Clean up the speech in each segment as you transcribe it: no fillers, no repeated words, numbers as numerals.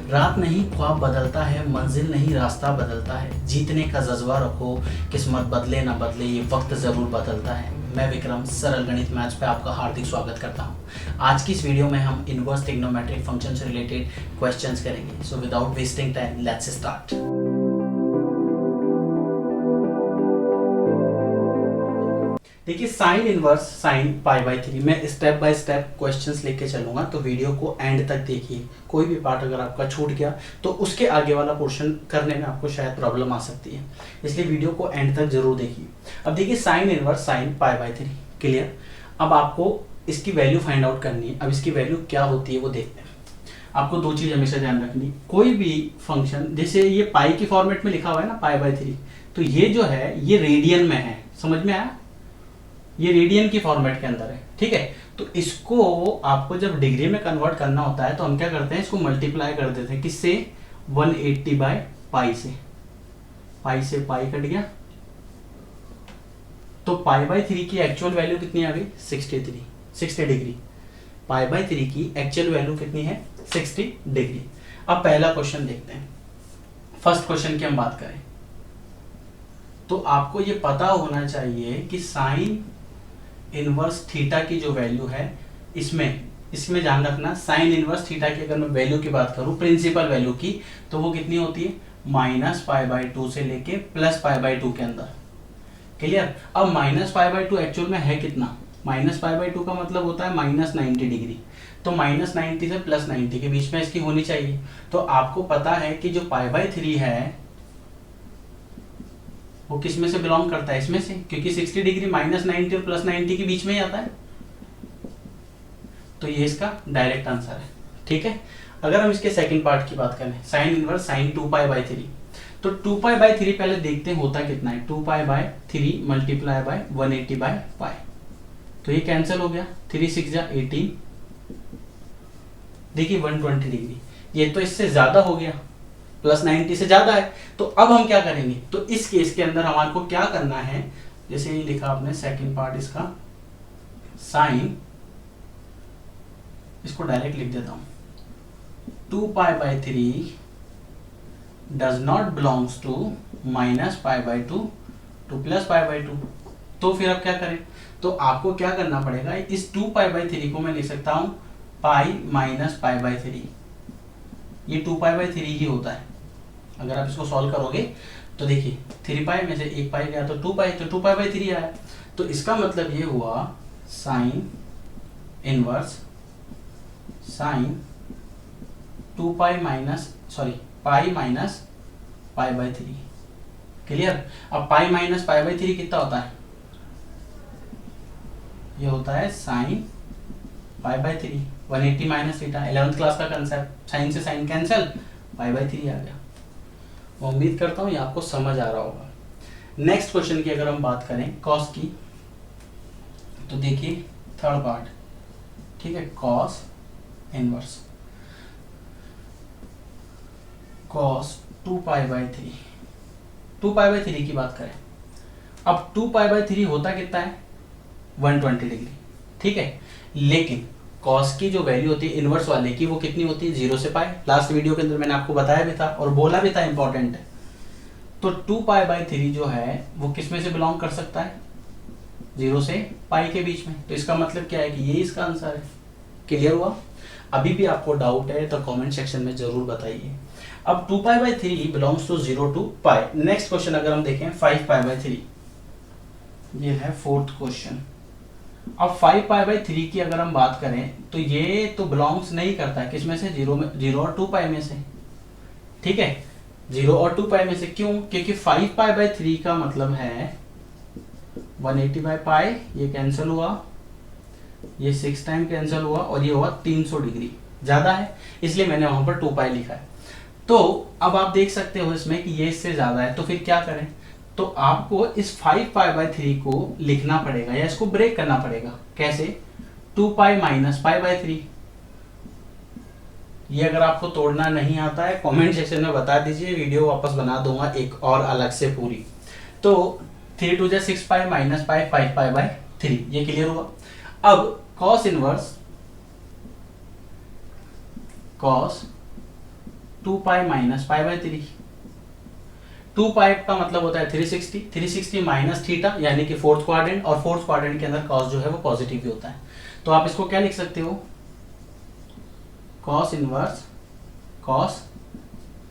रात नहीं ख्वाब बदलता है, मंजिल नहीं रास्ता बदलता है, जीतने का जज्बा रखो, किस्मत बदले ना बदले ये वक्त ज़रूर बदलता है। मैं विक्रम सरल गणित मैथ्स पे आपका हार्दिक स्वागत करता हूँ। आज की इस वीडियो में हम इनवर्स ट्रिग्नोमेट्रिक फंक्शन से रिलेटेड क्वेश्चंस करेंगे। So without wasting time let's start. देखिए sine inverse sine pi by three, मैं स्टेप बाय स्टेप क्वेश्चंस लेके चलूंगा, तो वीडियो को एंड तक देखिए। कोई भी पार्ट अगर आपका छूट गया तो उसके आगे वाला पोर्शन करने में आपको शायद प्रॉब्लम आ सकती है, इसलिए वीडियो को एंड तक जरूर देखिए। अब देखिए sine inverse sine pi by three, clear. अब आपको इसकी वैल्यू फाइंड आउट करनी है। अब इसकी वैल्यू क्या होती है वो देखते हैं। आपको दो चीज हमेशा ध्यान रखनी, कोई भी फंक्शन, जैसे ये पाई के फॉर्मेट में लिखा हुआ है ना पाई बाई थ्री, तो ये जो है ये रेडियन में है, समझ में आया, ये रेडियन की फॉर्मेट के अंदर है, ठीक है। तो इसको आपको जब डिग्री में कन्वर्ट करना होता है तो हम क्या करते हैं, इसको मल्टीप्लाई कर देते हैं किससे, 180 बाय पाई से। पाई से पाई कट गया तो पाई बाई थ्री की एक्चुअल वैल्यू कितनी आ गई, 60 डिग्री। पाई बाई थ्री की एक्चुअल वैल्यू कितनी है, 60 डिग्री। अब पहला क्वेश्चन देखते हैं। फर्स्ट क्वेश्चन की हम बात करें तो आपको ये पता होना चाहिए कि साइन इनवर्स थीटा की जो वैल्यू है, इसमें ध्यान रखना, साइन इनवर्स थीटा की अगर मैं वैल्यू की बात करूं, प्रिंसिपल वैल्यू की, तो वो कितनी होती है, माइनस पाई बाई टू से लेके प्लस पाई बाई टू के अंदर, क्लियर। अब minus pi by to actual में है कितना, माइनस पाई बाई टू का मतलब होता है माइनस 90 डिग्री, तो माइनस 90 से प्लस 90 के बीच में इसकी होनी चाहिए। तो आपको पता है कि जो पाई बाई थ्री है वो किस में से बिलोंग करता है, इसमें से, क्योंकि 60 डिग्री माइनस 90 और प्लस 90 के बीच में ही आता है, तो ये इसका डायरेक्ट आंसर है, ठीक है। अगर हम इसके सेकंड पार्ट की बात करें, sign inverse sine 2 pi by three, तो 2 पाई बाई थ्री पहले देखते हैं होता कितना है, 2 pi by three multiply by 180 by pi, तो ये कैंसिल हो गया, 3 6 जा 18, देखिए 120 डिग्री, ये तो इससे ज्यादा हो गया, प्लस 90 से ज्यादा है। तो अब हम क्या करेंगे, तो इस केस के अंदर हमारे को क्या करना है, जैसे ये लिखा आपने सेकंड पार्ट इसका, साइन, इसको डायरेक्ट लिख देता हूं, 2 pi by three does not belongs to minus pi by two to plus pi by two. तो फिर अब क्या करें, तो आपको क्या करना पड़ेगा, इस 2 पाई बाई थ्री को मैं लिख सकता हूं पाई माइनस पाई बाई थ्री, ये 2 पाई बाई थ्री ही होता है। अगर आप इसको सॉल्व करोगे तो देखिए 3 पाई में से 1 पाई गया तो 2 पाई, तो 2 पाई बाई थ्री आया। तो इसका मतलब ये हुआ sine inverse sine 2 pi minus pi minus pi by three, clear. अब pi minus pi by three कितना होता है, ये होता है sine pi by three, 180 minus theta, 11th class का कंसेप्ट, साइन से sine cancel, pi by three आ गया। मैं उम्मीद करता हूँ ये आपको समझ आ रहा होगा। नेक्स्ट क्वेश्चन की अगर हम बात करें कॉस की, तो देखिए थर्ड पार्ट, ठीक है, cos inverse cos 2 pi by three, 2 pi by three की बात करें, अब 2 पाई बाई थ्री होता कितना है, 120 डिग्री, ठीक है। लेकिन कॉस की जो वैल्यू होती है इनवर्स वाले की, वो कितनी होती है, 0 से पाई। लास्ट वीडियो के अंदर मैंने आपको बताया भी था और बोला भी था, इंपॉर्टेंट है। तो 2 पाई बाई थ्री जो है वो किस में से बिलोंग कर सकता है, 0 से पाई के बीच में। तो इसका मतलब क्या है कि ये इसका आंसर है, क्लियर हुआ। अभी भी आपको डाउट है तो कमेंट सेक्शन में जरूर बताइए। अब 2 pi by three belongs to 0 to pi. Next question अगर हम देखें 5 पाई बाई थ्री, ये है फोर्थ क्वेश्चन। अब 5 पाई बाई थ्री की अगर हम बात करें तो ये तो बिलोंग्स नहीं करता है किसमें से, 0 और 2 पाई में से, ठीक है, 0 और 2 पाई में से। क्यों, क्योंकि 5 पाई बाई थ्री का मतलब है 180 बाई पाई, ये कैंसिल हुआ, ये 6 टाइम कैंसिल हुआ, और ये हुआ 300 डिग्री, ज्यादा है, इसलिए मैंने वहां पर 2 पाई लिखा है। तो अब आप देख सकते हो इसमें कि ये इससे ज्यादा है, तो फिर क्या करें, तो आपको इस 5 पाई बाई थ्री को लिखना पड़ेगा या इसको ब्रेक करना पड़ेगा। कैसे, 2 pi minus pi by three. ये अगर आपको तोड़ना नहीं आता है कमेंट सेक्शन में बता दीजिए, वीडियो वापस बना दूंगा एक और अलग से पूरी। तो 3 2 जा 6 पाई minus pi 5 pi by three, ये क्लियर हुआ। अब cos inverse cos 2 pi minus pi by 3। 2 पाई का मतलब होता है 360, 360 माइनस थीटा यानी कि फोर्थ क्वाड्रेंट, और फोर्थ क्वाड्रेंट के अंदर कॉस जो है वो पॉजिटिव ही होता है। तो आप इसको क्या लिख सकते हो, cos inverse cos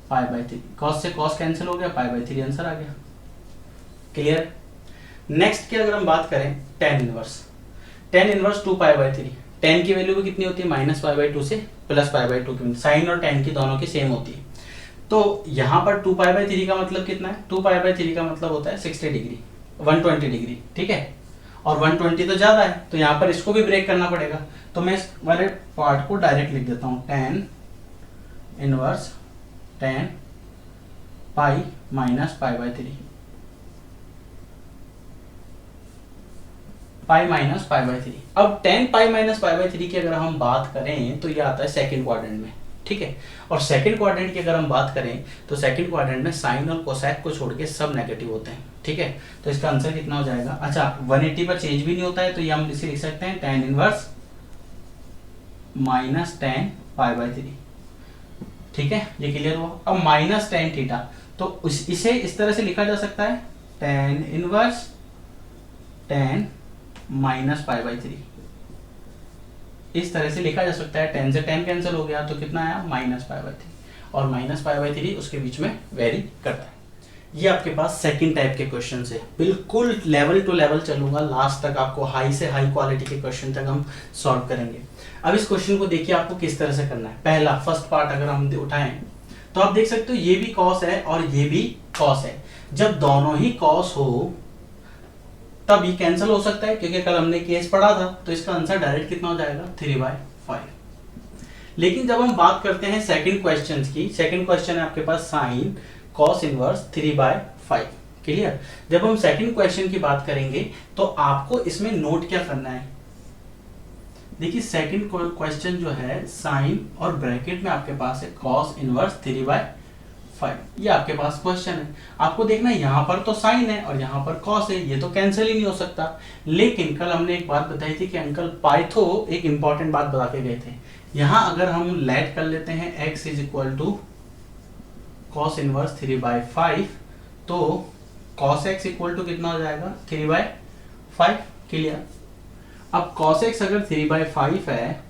pi by 3। Cos से कॉस कैंसिल हो गया, पाई बाई 3 आंसर आ गया। क्लियर। नेक्स्ट की अगर हम बात करें tan inverse, tan inverse 2 pi by 3। Ten की वैल्यू भी कितनी होती है, माइनस पाई बाई 2 से प्लस पाई बाई 2 की। साइन और टेन की दोनों की सेम होती है। तो यहाँ पर 2 पाई बाई 3 का मतलब कितना है, 2 पाई बाई 3 का मतलब होता है 60 डिग्री, 120 डिग्री, ठीक है। और 120 तो ज्यादा है, तो यहाँ पर इसको भी ब्रेक करना पड़ेगा। तो मैं इस वाले पार्ट को डायरेक्ट लिख देता हूँ, tan inverse tan pi minus pi by 3, pi minus pi by 3। अब 10 पाई माइनस पाई बाई 3 की अगर हम बात करें तो ये आता है सेकंड क्वाड्रेंट में, ठीक है। और सेकंड क्वाड्रेंट की अगर हम बात करें तो सेकंड क्वाड्रेंट में साइन और कोसेक को छोड़ के सब नेगेटिव होते हैं, ठीक है। तो इसका आंसर कितना हो जाएगा, अच्छा 180 पर चेंज भी नहीं होता है, तो ये हम इसे लिख सकते हैं tan inverse minus 10 pi by 3, ठीक है। ये क्लियर हुआ। अब माइनस 10 थीटा, तो इसे इस तरह से लिखा जा सकता है tan inverse 10 minus pi by 3, इस तरह से लिखा जा सकता है। 10 से 10 कैंसिल हो गया, तो कितना आया, माइनस पाई बाई 3, और माइनस पाई बाई 3 उसके बीच में वेरी करता है। ये आपके पास सेकंड टाइप के क्वेश्चन है। बिल्कुल लेवल टू लेवल चलूंगा, लास्ट तक आपको हाई से हाई क्वालिटी के क्वेश्चन तक हम सॉल्व करेंगे। अब इस क्वेश्चन को देखिए आपको किस तरह से करना है। पहला फर्स्ट पार्ट अगर हम उठाएं तो आप देख सकते हो ये भी कॉस है और ये भी कॉस है। जब दोनों ही कॉस हो तब ये कैंसिल हो सकता है, क्योंकि कल हमने केस पढ़ा था। तो इसका आंसर डायरेक्ट कितना हो जाएगा, 3/5। लेकिन जब हम बात करते हैं सेकंड क्वेश्चन की, सेकंड क्वेश्चन है आपके पास साइन कॉस इनवर्स 3/5। क्लियर। जब हम सेकंड क्वेश्चन की बात करेंगे तो आपको इसमें नोट क्या करना है, देखिए सेकंड क्वेश्चन जो है साइन और ब्रैकेट में आपके पास है कॉस इनवर्स 3/5, ये आपके पास क्वेश्चन है। आपको देखना है यहाँ पर तो साइन है और यहाँ पर कॉस है, ये तो कैंसिल ही नहीं हो सकता। लेकिन कल हमने एक बात बताई थी कि अंकल पाइथो एक इंपॉर्टेंट बात बता के गए थे। यहाँ अगर हम लेट कर लेते हैं x is equal to cos inverse 3/5, तो कॉस x इक्वल टू कितना हो जाएगा, 3/5। क्लियर। अब कॉस x अगर 3/5 है,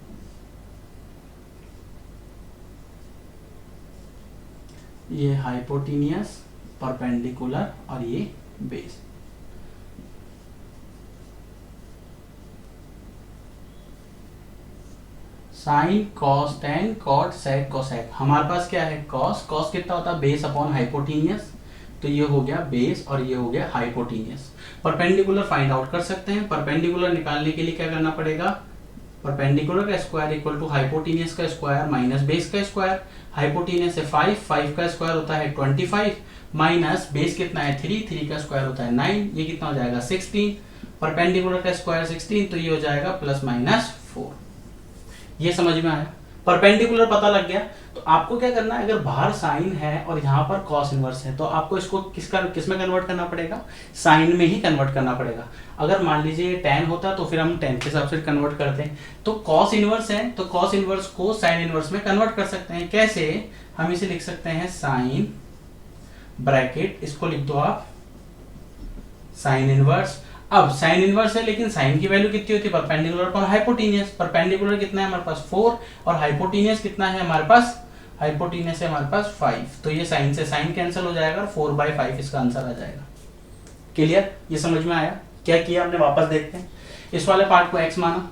ये हाइपोटेनियस, परपेंडिकुलर और ये base. Sine cos tan cot sec cosec, हमारे पास क्या है कॉस, कॉस कितना होता है बेस अपॉन हाइपोटेनियस, तो ये हो गया बेस और ये हो गया हाइपोटेनियस। परपेंडिकुलर फाइंड आउट कर सकते हैं। परपेंडिकुलर निकालने के लिए क्या करना पड़ेगा, परपेंडिकुलर का स्क्वायर इक्वल टू हाइपोटेनियस का स्क्वायर माइनस बेस का स्क्वायर। हाइपोटेनियस है 5, 5 का स्क्वायर होता है 25 माइनस बेस कितना है 3, 3 का स्क्वायर होता है 9, ये कितना हो जाएगा 16। परपेंडिकुलर का स्क्वायर 16, तो ये हो जाएगा प्लस माइनस 4। ये समझ में आया। परपेंडिकुलर पता लग गया। तो आपको क्या करना है, अगर बाहर साइन है और यहाँ पर कॉस इनवर्स है, तो आपको इसको किसमें कन्वर्ट करना पड़ेगा, साइन में ही कन्वर्ट करना पड़ेगा। अगर मान लीजिए टेन होता तो फिर हम टेन के हिसाब से कन्वर्ट करते हैं। तो कॉस इनवर्स है तो कॉस इनवर्स को साइन इनवर्स में कन्वर्ट कर सकते हैं। कैसे, हम इसे लिख सकते हैं साइन ब्रैकेट, इसको लिख दो आप साइन इनवर्स। अब साइन इनवर्स है लेकिन साइन की वैल्यू कितनी होती है, परपेंडिकुलर पर हाइपोटेनियस। परपेंडिकुलर कितना है हमारे पास 4 और हाइपोटेनियस कितना है हमारे पास, हाइपोटेनियस है हमारे पास 5। तो ये साइन से साइन कैंसिल हो जाएगा और 4/5 इसका आंसर आ जाएगा। क्लियर, ये समझ में आया। क्या किया हमने, वापस देखते हैं। इस वाले पार्ट को x माना,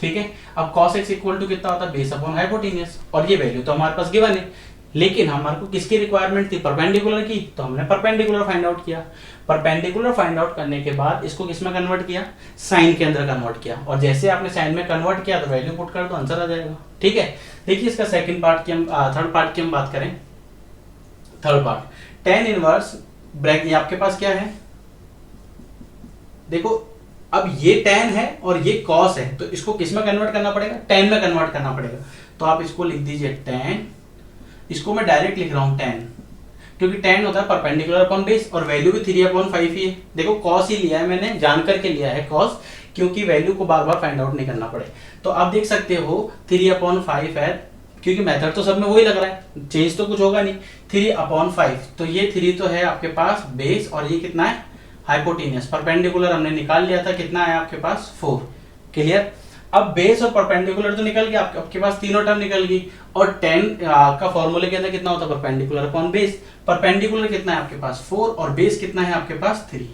ठीक है। अब cos x इक्वल टू कितना होता है, बेस अपॉन हाइपोटेनियस, और ये वैल्यू तो हमारे पास गिवन है। लेकिन हमारे को किसकी रिक्वायरमेंट थी, परपेंडिकुलर की, तो हमने परपेंडिकुलर फाइंड आउट किया। परपेंडिकुलर फाइंड आउट करने के बाद इसको किसमें कन्वर्ट किया, साइन के अंदर कन्वर्ट किया, और जैसे आपने साइन में कन्वर्ट किया तो वैल्यू पुट कर दो, आंसर आ जाएगा। ठीक है। देखिए इसका सेकंड पार्ट की हम थर्ड पार्ट की हम बात करें। Third part tan inverse bracket, आपके पास क्या है, देखो अब ये टेन है और ये कॉस है, तो इसको किसमें कन्वर्ट करना पड़ेगा, टेन में कन्वर्ट करना पड़ेगा। तो आप इसको लिख दीजिए टेन, इसको मैं डायरेक्ट लिख रहा हूं टेन, क्योंकि टेन होता है परपेंडिकुलर अपॉन बेस और वैल्यू भी 3/5 ही है। देखो कॉस ही लिया है मैंने, जान करके लिया है कॉस, क्योंकि वैल्यू को बार बार फाइंड आउट नहीं करना पड़े। तो आप देख सकते हो 3/5 है क्योंकि मेथड तो सब में वही लग रहा है, चेंज तो कुछ होगा नहीं। 3/5, तो ये 3 तो है आपके पास बेस, और ये कितना है हाइपोटेनियस। परपेंडिकुलर हमने निकाल लिया था, कितना है आपके पास 4। क्लियर। अब बेस और परपेंडिकुलर तो निकल गया, आपके पास तीनों टर्म निकल गई। और 10 का फॉर्मूले के अंदर कितना होता है परपेंडिकुलर अपॉन बेस। परपेंडिकुलर कितना है आपके पास 4 और बेस कितना है आपके पास 3।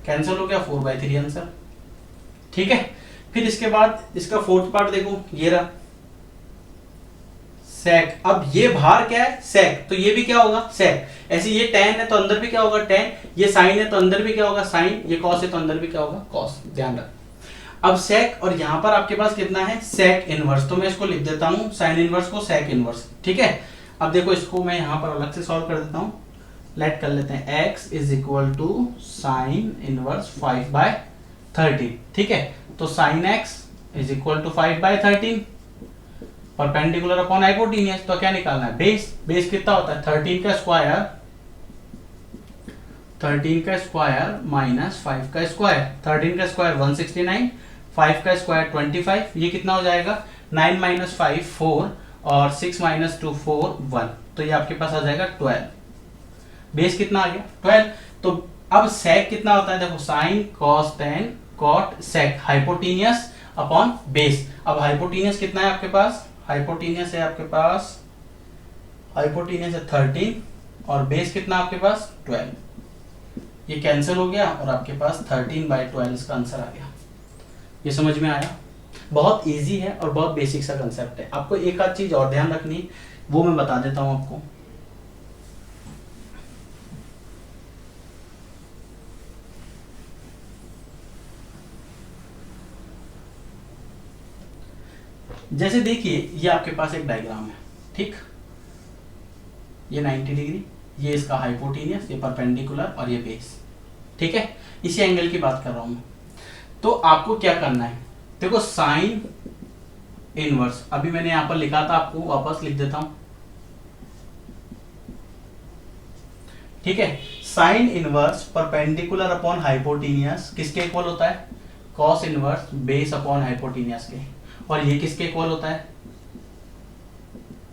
कैंसिल हो गया, 4/3 आंसर। ठीक है। फिर इसके बाद इसका फोर्थ पार्ट देखो, ये रहा सेक। अब ये बाहर क्या है सेक, तो ये भी क्या होगा सेक। ऐसे ये tan है तो अंदर भी क्या होगा tan, ये साइन है तो अंदर भी क्या होगा साइन, ये कॉस है तो अंदर भी क्या होगा कॉस। ध्यान रख। अब सेक, और यहां पर आपके पास कितना है सेक इनवर्स, तो मैं इसको लिख देता हूं साइन इनवर्स को सेक इनवर्स। ठीक है। अब देखो इसको मैं यहां पर अलग से सॉल्व कर देता हूं। लेट कर लेते हैं x is equal to sine inverse 5/13। ठीक है। तो sine x is equal to 5/13, perpendicular upon hypotenuse, तो क्या निकालना है बेस। बेस कितना होता है 13 का स्क्वायर, 13 का स्क्वायर माइनस 5 का स्क्वायर। 13 का स्क्वायर 169, 5 का स्क्वायर 25, ये कितना हो जाएगा 9 - 5 4 और 6 - 2 4 1, तो ये आपके पास आ जाएगा 12। बेस कितना आ गया 12। तो अब सेक कितना होता है देखो, sine cos tan cot sec, hypotenuse upon base. अब हाइपोटेनियस कितना है आपके पास, हाइपोटेनियस है आपके पास, हाइपोटेनियस है 13 और बेस कितना आपके पास 12। ये कैंसिल हो गया और आपके पास 13/12 इसका आंसर आ गया। ये समझ में आया। बहुत इजी है और बहुत बेसिक सा कंसेप्ट है। आपको एक आध चीज और ध्यान रखनी, वो मैं बता देता हूं आपको। जैसे देखिए ये आपके पास एक डायग्राम है, ठीक, ये 90 डिग्री, ये इसका हाइपोटेनियस, ये परपेंडिकुलर और ये बेस। ठीक है। इसी एंगल की बात कर रहा हूं मैं। तो आपको क्या करना है देखो, साइन इनवर्स, अभी मैंने यहां पर लिखा था, आपको वापस लिख देता हूं। ठीक है। Sine inverse perpendicular upon hypotenuse किसके इक्वल होता है, cos inverse base upon hypotenuse के। और ये किसके इक्वल होता है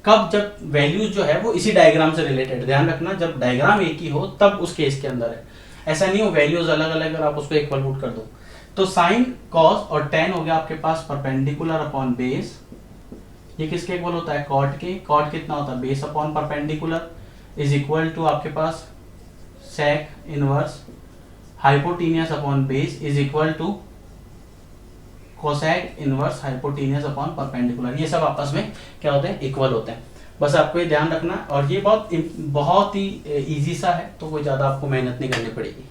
कब, जब वैल्यूज जो है वो इसी डायग्राम से रिलेटेड। ध्यान रखना, जब डायग्राम एक ही हो तब उस केस के अंदर है, ऐसा नहीं हो वैल्यूज अलग अलग और आप उसको इक्वल पुट कर दो। तो साइन कॉस और टेन हो गया आपके पास परपेंडिकुलर अपॉन बेस, ये किसके इक्वल होता है कॉट के। कॉट कितना होता है base upon perpendicular is equal to आपके पास sec inverse hypotenuse upon base is equal to cosec inverse hypotenuse upon perpendicular. ये सब आपस में क्या होते हैं इक्वल होते हैं। बस आपको ये ध्यान रखना, और ये बहुत ही इजी सा है, तो कोई ज्यादा आपको मेहनत नहीं करनी पड़ेगी।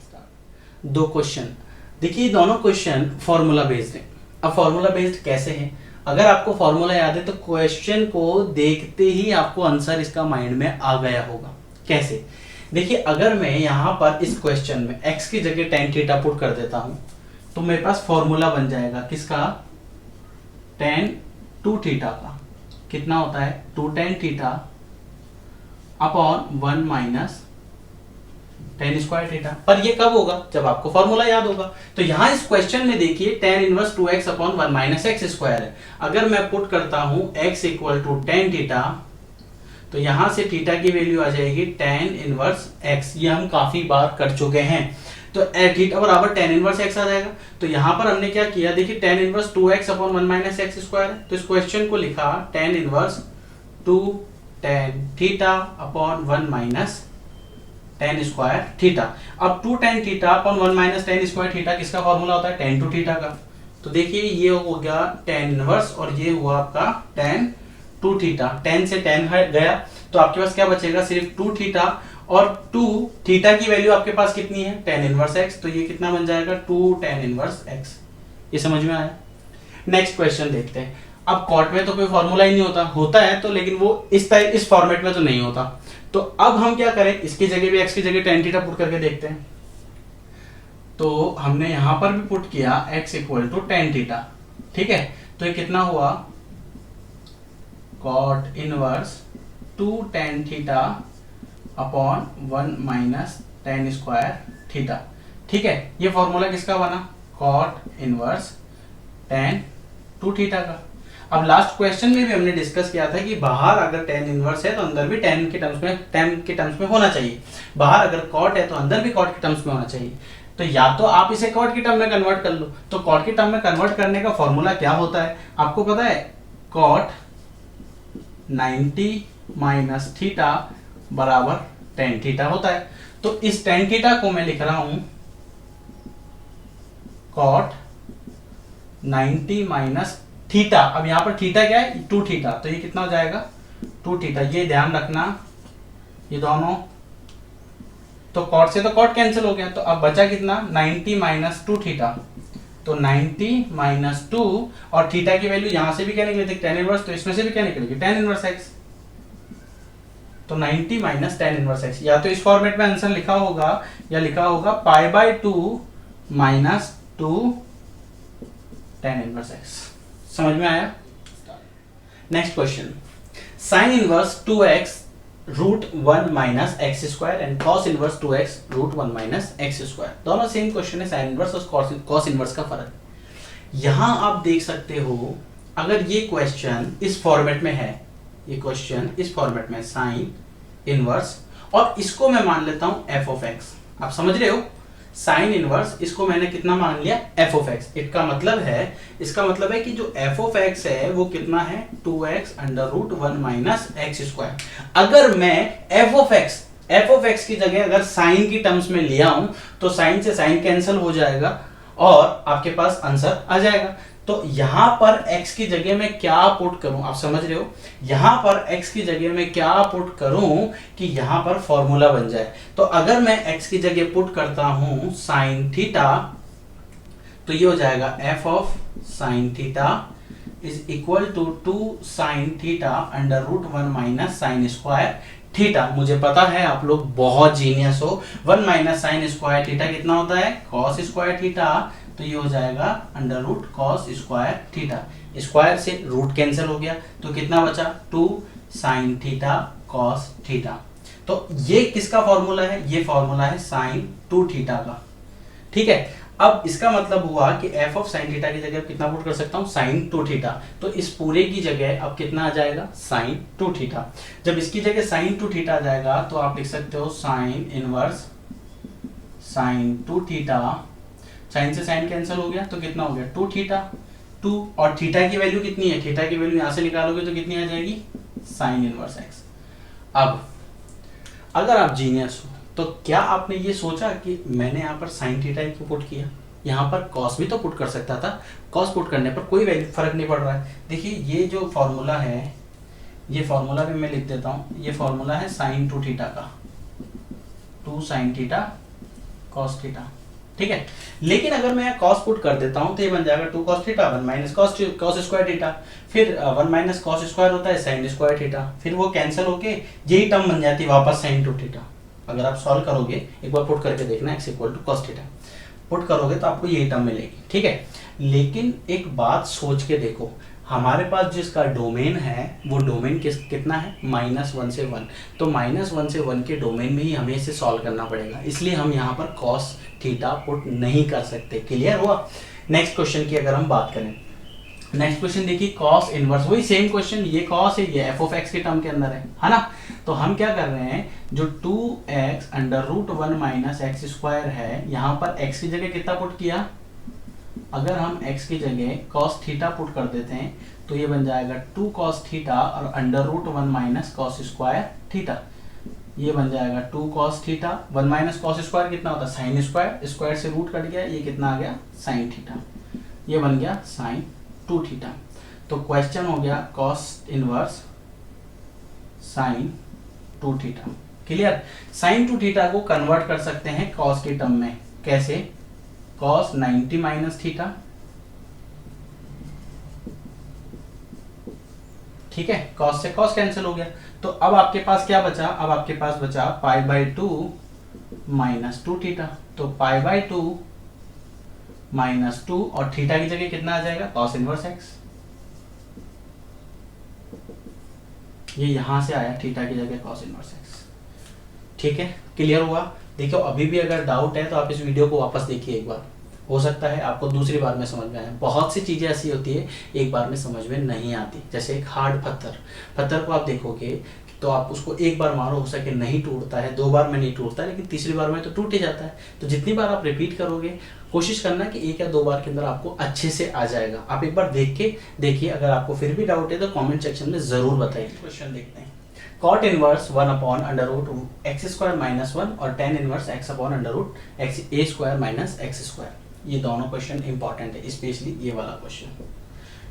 दो क्वेश्चन देखिए, दोनों क्वेश्चन फॉर्मूला बेस्ड है। अब फॉर्मूला बेस्ड कैसे है, अगर आपको फॉर्मूला याद है तो क्वेश्चन को देखते ही आपको आंसर इसका माइंड में आ गया होगा। कैसे देखिए, अगर मैं यहां पर इस क्वेश्चन में x की जगह tan थीटा पुट कर देता हूं तो मेरे पास फॉर्मूला बन जाएगा किसका, tan 2 थीटा का। कितना होता है 2 tan theta upon 1 minus tan square theta. पर ये कब होगा, जब आपको फॉर्मूला याद होगा। तो यहां इस क्वेश्चन में देखिए tan inverse 2x upon 1 minus x square है। अगर मैं पुट करता हूं x equal to tan theta, तो यहां से थीटा की वैल्यू आ जाएगी tan इनवर्स x। ये हम काफी बार कर चुके हैं। तो थीटा बराबर tan इनवर्स x आ जाएगा। तो यहां पर हमने क्या किया, देखिए tan inverse 2x upon 1 minus x square है, तो इस क्वेश्चन को लिखा tan inverse 2 tan theta upon 1 minus tan square theta. अब 2 tan theta upon 1 minus tan square theta किसका फॉर्मूला होता है tan 2 थीटा का। तो देखिए ये हो गया tan इनवर्स और ये हुआ आपका tan 2 थीटा। tan से tan हट गया तो आपके पास क्या बचेगा, सिर्फ 2 थीटा, और 2 थीटा की वैल्यू आपके पास कितनी है tan इनवर्स x, तो ये कितना बन जाएगा 2 tan इनवर्स x। ये समझ में आया। नेक्स्ट क्वेश्चन देखते हैं। अब कॉट में तो कोई फॉर्मूला ही नहीं होता, होता है तो लेकिन वो इस फॉर्मेट में तो नहीं होता। तो अब हम क्या करें, इसकी जगह भी x की जगह tan थीटा पुट करके देखते हैं। तो हमने यहां पर भी पुट किया x equal to tan theta. ठीक है। तो ये कितना हुआ cot inverse 2 tan theta upon 1 minus tan square theta. ठीक है। ये फॉर्मूला किसका बना, cot इनवर्स tan 2 थीटा का। अब लास्ट क्वेश्चन में भी हमने डिस्कस किया था कि बाहर अगर tan इनवर्स है तो अंदर भी tan के टर्म्स में होना चाहिए, बाहर अगर cot है तो अंदर भी cot के टर्म्स में होना चाहिए। तो या तो आप इसे cot की टर्म में कन्वर्ट कर लो, तो cot की टर्म में कन्वर्ट करने का फॉर्मूला क्या होता है आपको पता है? cot 90 माइनस थीटा बराबर tan थीटा होता है। तो इस tan थीटा को मैं लिख रहा हूं cot 90 माइनस थीटा। अब यहां पर थीटा क्या है? 2 थीटा, तो ये कितना हो जाएगा? 2 थीटा। ये ध्यान रखना, ये दोनों तो कॉट से तो कॉट कैंसिल हो गया, तो अब बचा कितना? 90 माइनस 2 थीटा। तो 90 माइनस 2 और थीटा की वैल्यू यहां से भी क्या निकलेगी? tan इनवर्स, तो इसमें से भी क्या निकलेगी? tan inverse x। तो 90 माइनस tan इनवर्स x, या तो इस फॉर्मेट में आंसर लिखा होगा या लिखा होगा pi by 2 minus 2 tan inverse x। समझ में आया? Next question, sine inverse 2x root 1 minus x square and cos inverse 2x root 1 minus x square. दोनों सेम क्वेश्चन है, साइन इनवर्स और कॉस इनवर्स का फर्क। यहां आप देख सकते हो, अगर ये क्वेश्चन इस फॉर्मेट में है, ये क्वेश्चन इस फॉर्मेट में साइन इनवर्स, और इसको मैं मान लेता हूं एफ ऑफ एक्स। आप समझ रहे हो? साइन इनवर्स इसको मैंने कितना मान लिया? F of x. इसका मतलब है कि जो एफ ऑफ एक्स है वो कितना है? 2x under root 1 minus x square. अगर मैं एफ ऑफ एक्स की जगह अगर साइन की टर्म्स में लिया हूं तो साइन से साइन कैंसिल हो जाएगा और आपके पास आंसर आ जाएगा। तो यहां पर x की जगह में क्या पुट करूं? आप समझ रहे हो? यहां पर x की जगह में क्या पुट करूं कि यहां पर फॉर्मूला बन जाए। तो अगर मैं x की जगह पुट करता हूं साइन थीटा, तो ये हो जाएगा f of sine theta is equal to 2 sine theta under root 1 minus sine square theta. मुझे पता है आप लोग बहुत जीनियस हो। 1 माइनस साइन स्क्वायर थीटा कितना होता है? Cos square theta. तो ये हो जाएगा under root cos square theta. Square से रूट कैंसिल हो गया, तो कितना बचा? 2 साइन थीटा कॉस थीटा। तो ये किसका फॉर्मूला है? ये फॉर्मूला है साइन 2 थीटा का। ठीक है, अब इसका मतलब हुआ कि f ऑफ साइन थीटा की जगह कितना पुट कर सकता हूं? Sine 2 theta. तो इस पूरे की जगह अब कितना आ जाएगा? Sine 2 theta. जब इसकी जगह साइन 2 थीटा आ जाएगा तो आप लिख सकते हो sine inverse sine 2 theta. Sine से साइन कैंसिल हो गया तो कितना हो गया? 2 थीटा। 2 और थीटा की वैल्यू कितनी है? थीटा की वैल्यू यहां से निकालोगे तो कितनी आ जाएगी? Sine inverse x. अब अगर आप जीनियस हो तो क्या आपने ये सोचा कि मैंने यहाँ पर साइन थीटा क्यों पुट किया? यहाँ पर कॉस भी तो पुट कर सकता था। कॉस पुट करने पर कोई वैल्यू फर्क नहीं पड़ रहा है। देखिए ये जो फॉर्मूला है, ये फॉर्मूला भी मैं लिख देता हूँ। ये फॉर्मूला है साइन 2 थीटा का, 2 साइन थीटा कॉस थीटा। ठीक है, लेकिन अगर मैं कॉस पुट कर देता हूं तो ये बन जाएगा 2 cos theta 1 minus cos square theta. फिर 1 माइनस कॉस स्क्वायर होता है साइन स्क्वायर थीटा, फिर वो कैंसिल होके यही टर्म बन जाती है वापस साइन 2 थीटा। अगर आप सॉल्व करोगे, एक बार पुट करके देखना, x equal to cos theta put करोगे तो आपको यही टर्म मिलेगी। ठीक है, लेकिन एक बात सोच के देखो, हमारे पास जिसका डोमेन है वो डोमेन कितना है? -1 से 1। तो -1 से 1 के डोमेन में ही हमें इसे सॉल्व करना पड़ेगा, इसलिए हम यहाँ पर कॉस थीटा पुट नहीं कर सकते। क्लियर हुआ? नेक्स्ट क्वेश्चन की अगर हम बात करें, नेक्स्ट क्वेश्चन देखिए, कॉस इनवर्स, वही सेम क्वेश्चन, ये कॉस है, ये एफ ऑफ एक्स के टर्म के अंदर है ना? तो हम क्या कर रहे हैं, जो 2x under root 1 minus x square है, यहाँ पर x की जगह कितना पुट किया? अगर हम x की जगह cos थीटा पुट कर देते हैं तो ये बन जाएगा 2 cos थीटा और under root 1 minus cos square theta. ये बन जाएगा 2 cos theta, 1 minus cos square कितना होता है? साइन स्क्वायर, स्क्वायर से रूट कट गया, ये कितना आ गया? Sine theta. ये बन गया साइन 2 थीटा। तो क्वेश्चन हो गया cos inverse sine 2 theta. Clear? Sine 2 theta को कन्वर्ट कर सकते हैं cos के टर्म में। कैसे? cos 90 माइनस थीटा, ठीक है, cos से cos कैंसिल हो गया, तो अब आपके पास क्या बचा? अब आपके पास बचा पाई बाई 2 माइनस 2 थीटा। तो पाई बाई 2 माइनस 2 और थीटा की जगह कितना आ जाएगा? cos inverse x. ये यहां से आया थीटा की जगह cos इनवर्स एक्स। ठीक है, क्लियर हुआ? देखो अभी भी अगर डाउट है तो आप इस वीडियो को वापस देखिए एक बार, हो सकता है आपको दूसरी बार में समझ में आए। बहुत सी चीज़ें ऐसी होती है एक बार में समझ में नहीं आती। जैसे एक हार्ड पत्थर को आप देखोगे तो आप उसको एक बार मारो, हो सके नहीं टूटता है, 2 बार में नहीं टूटता है, लेकिन तीसरी बार में तो टूट ही जाता है। तो जितनी बार आप रिपीट करोगे, कोशिश करना कि 1 या 2 बार के अंदर आपको अच्छे से आ जाएगा। आप एक बार देख के देखिए, अगर आपको फिर भी डाउट है तो कमेंट सेक्शन में जरूर बताइए। क्वेश्चन देखते हैं। Cot inverse 1 upon under root x square minus 1 और tan inverse x upon under root x a square minus x square. ये दोनों क्वेश्चन इंपॉर्टेंट है, स्पेशली ये वाला क्वेश्चन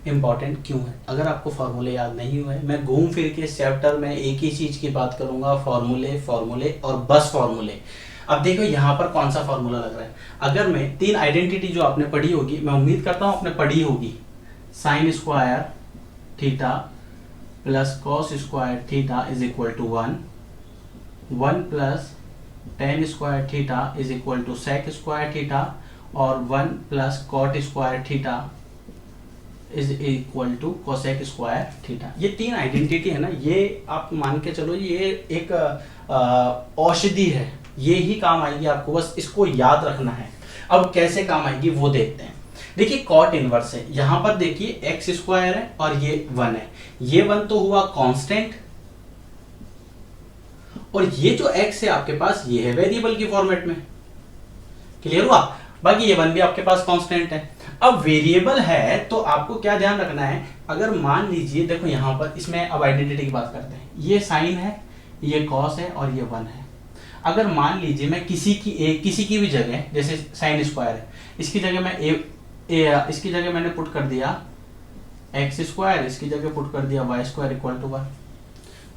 इंपॉर्टेंट क्यों है? अगर आपको फार्मूले याद नहीं हुए, मैं घूम फिर के इस चैप्टर में एक ही चीज की बात करूंगा, फार्मूले और बस फार्मूले। अब देखो यहाँ पर कौन सा फार्मूला लग रहा है। अगर मैं 3 आइडेंटिटी जो आपने पढ़ी होगी, मैं उम्मीद करता हूँ आपने पढ़ी होगी, sine square theta plus cos square theta is equal to 1 plus tan square theta is equal to sec square theta और 1 plus cot square theta is equal to cosec square theta. ये 3 आइडेंटिटी है ना, ये आप मान के चलो ये एक औषधि है, ये ही काम आएगी आपको, बस इसको याद रखना है। अब कैसे काम आएगी वो देखते हैं। देखिए कॉट इनवर्स है, यहां पर देखिए एक्स स्क्वायर है और ये 1 है। ये 1 तो हुआ कांस्टेंट और ये जो एक्स है आपके पास ये है वेरिएबल की फॉर्मेट में। क्लियर हुआ? बाकी ये 1 भी आपके पास कांस्टेंट है। अब वेरिएबल है तो आपको क्या ध्यान रखना है, अगर मान लीजिए देखो यहां पर, इसमें अब आइडेंटिटी की बात करते हैं, ये साइन है, ये कॉस है और ये 1 है। अगर मान लीजिए मैं किसी की भी जगह, जैसे साइन स्क्वायर है, इसकी जगह मैं इसकी जगह मैंने पुट कर दिया एक्स स्क्वायर, इसकी जगह पुट कर दिया वाई स्क्वायर इक्वल टू 1,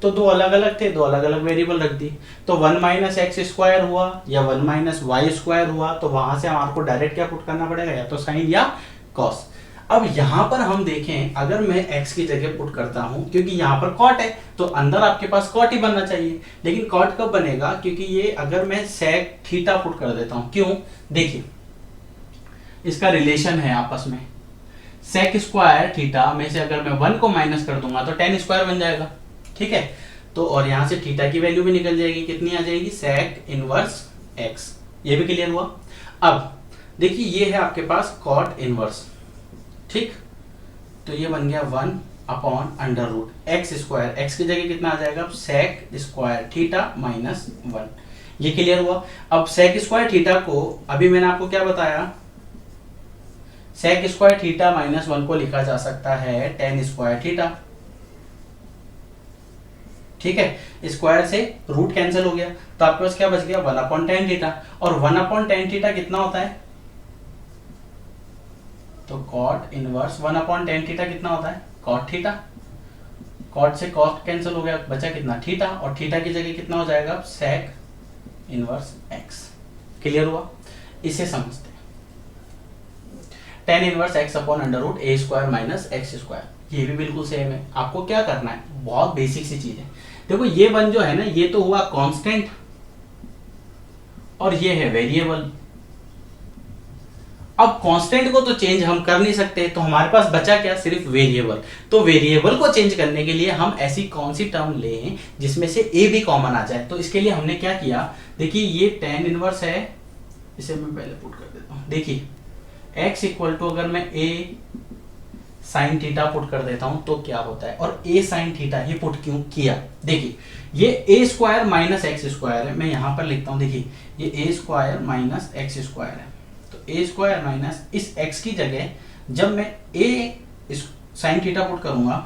तो 2 अलग अलग थे, 2 अलग अलग वेरिएबल रख दी, तो 1 माइनस एक्स स्क्वायर हुआ या 1 माइनस वाई स्क्वायर हुआ, तो वहां से हमारे को डायरेक्ट क्या पुट करना पड़ेगा, या तो साइन या कॉस। अब यहां पर हम देखें, अगर मैं x की जगह पुट करता हूं, क्योंकि यहां पर कॉट है तो अंदर आपके पास कॉट ही बनना चाहिए, लेकिन कॉट कब बनेगा, क्योंकि ये अगर मैं सेक थीटा पुट कर देता हूं, क्यों, देखिए इसका रिलेशन है आपस में, सेक स्क्वायर थीटा में से अगर मैं 1 को माइनस कर दूंगा तो टेन स्क्वायर बन जाएगा, ठीक है। तो और यहां से थीटा की वैल्यू भी निकल जाएगी, कितनी आ जाएगी, सेक इनवर्स एक्स। ये भी क्लियर हुआ। अब देखिए ये है आपके पास कॉट इनवर्स, ठीक, तो ये बन गया 1 upon under root x square, x की जगह कितना आ जाएगा, सेक स्क्वायर थीटा माइनस 1। ये क्लियर हुआ। अब सेक स्क्वायर थीटा को, अभी मैंने आपको क्या बताया, सेक स्क्वायर थीटा माइनस 1 को लिखा जा सकता है टेन स्क्वायर थीटा, ठीक है। स्क्वायर से रूट कैंसिल हो गया, तो आपके पास क्या बच गया, 1 अपॉन टेन थीटा, और 1 अपॉन टेन थीटा कितना होता है, तो cot inverse 1 upon tan theta कितना होता है, कॉट थीटा, कॉट से कॉट कैंसिल हो गया, बचा कितना, थीटा, और थीटा की जगह कितना हो जाएगा, सेक इनवर्स एक्स। क्लियर हुआ? इसे समझते हैं, tan inverse x upon under root a square minus x square, ये भी बिल्कुल सेम है। आपको क्या करना है, बहुत बेसिक सी चीज है। देखो ये 1 जो है ना, ये तो हुआ कांस्टेंट और ये है वेरिएबल। अब कांस्टेंट को तो चेंज हम कर नहीं सकते, तो हमारे पास बचा क्या, सिर्फ वेरिएबल। तो वेरिएबल को चेंज करने के लिए हम ऐसी कौन सी टर्म लें जिसमें से ए भी कॉमन आ जाए। तो इसके लिए हमने क्या किया, देखिए ये टेन इनवर्स है, इसे मैं पहले पुट कर देता हूं। देखिए x इक्वल टू, अगर मैं a साइन थीटा पुट कर देता हूं तो क्या होता है, और a साइन थीटा ये पुट क्यों किया, देखिए ये a square minus x square है, मैं यहां पर लिखता हूं, देखिए ये a square minus x square है, तो a स्क्वायर माइनस इस x की जगह जब मैं a साइन थीटा पुट करूंगा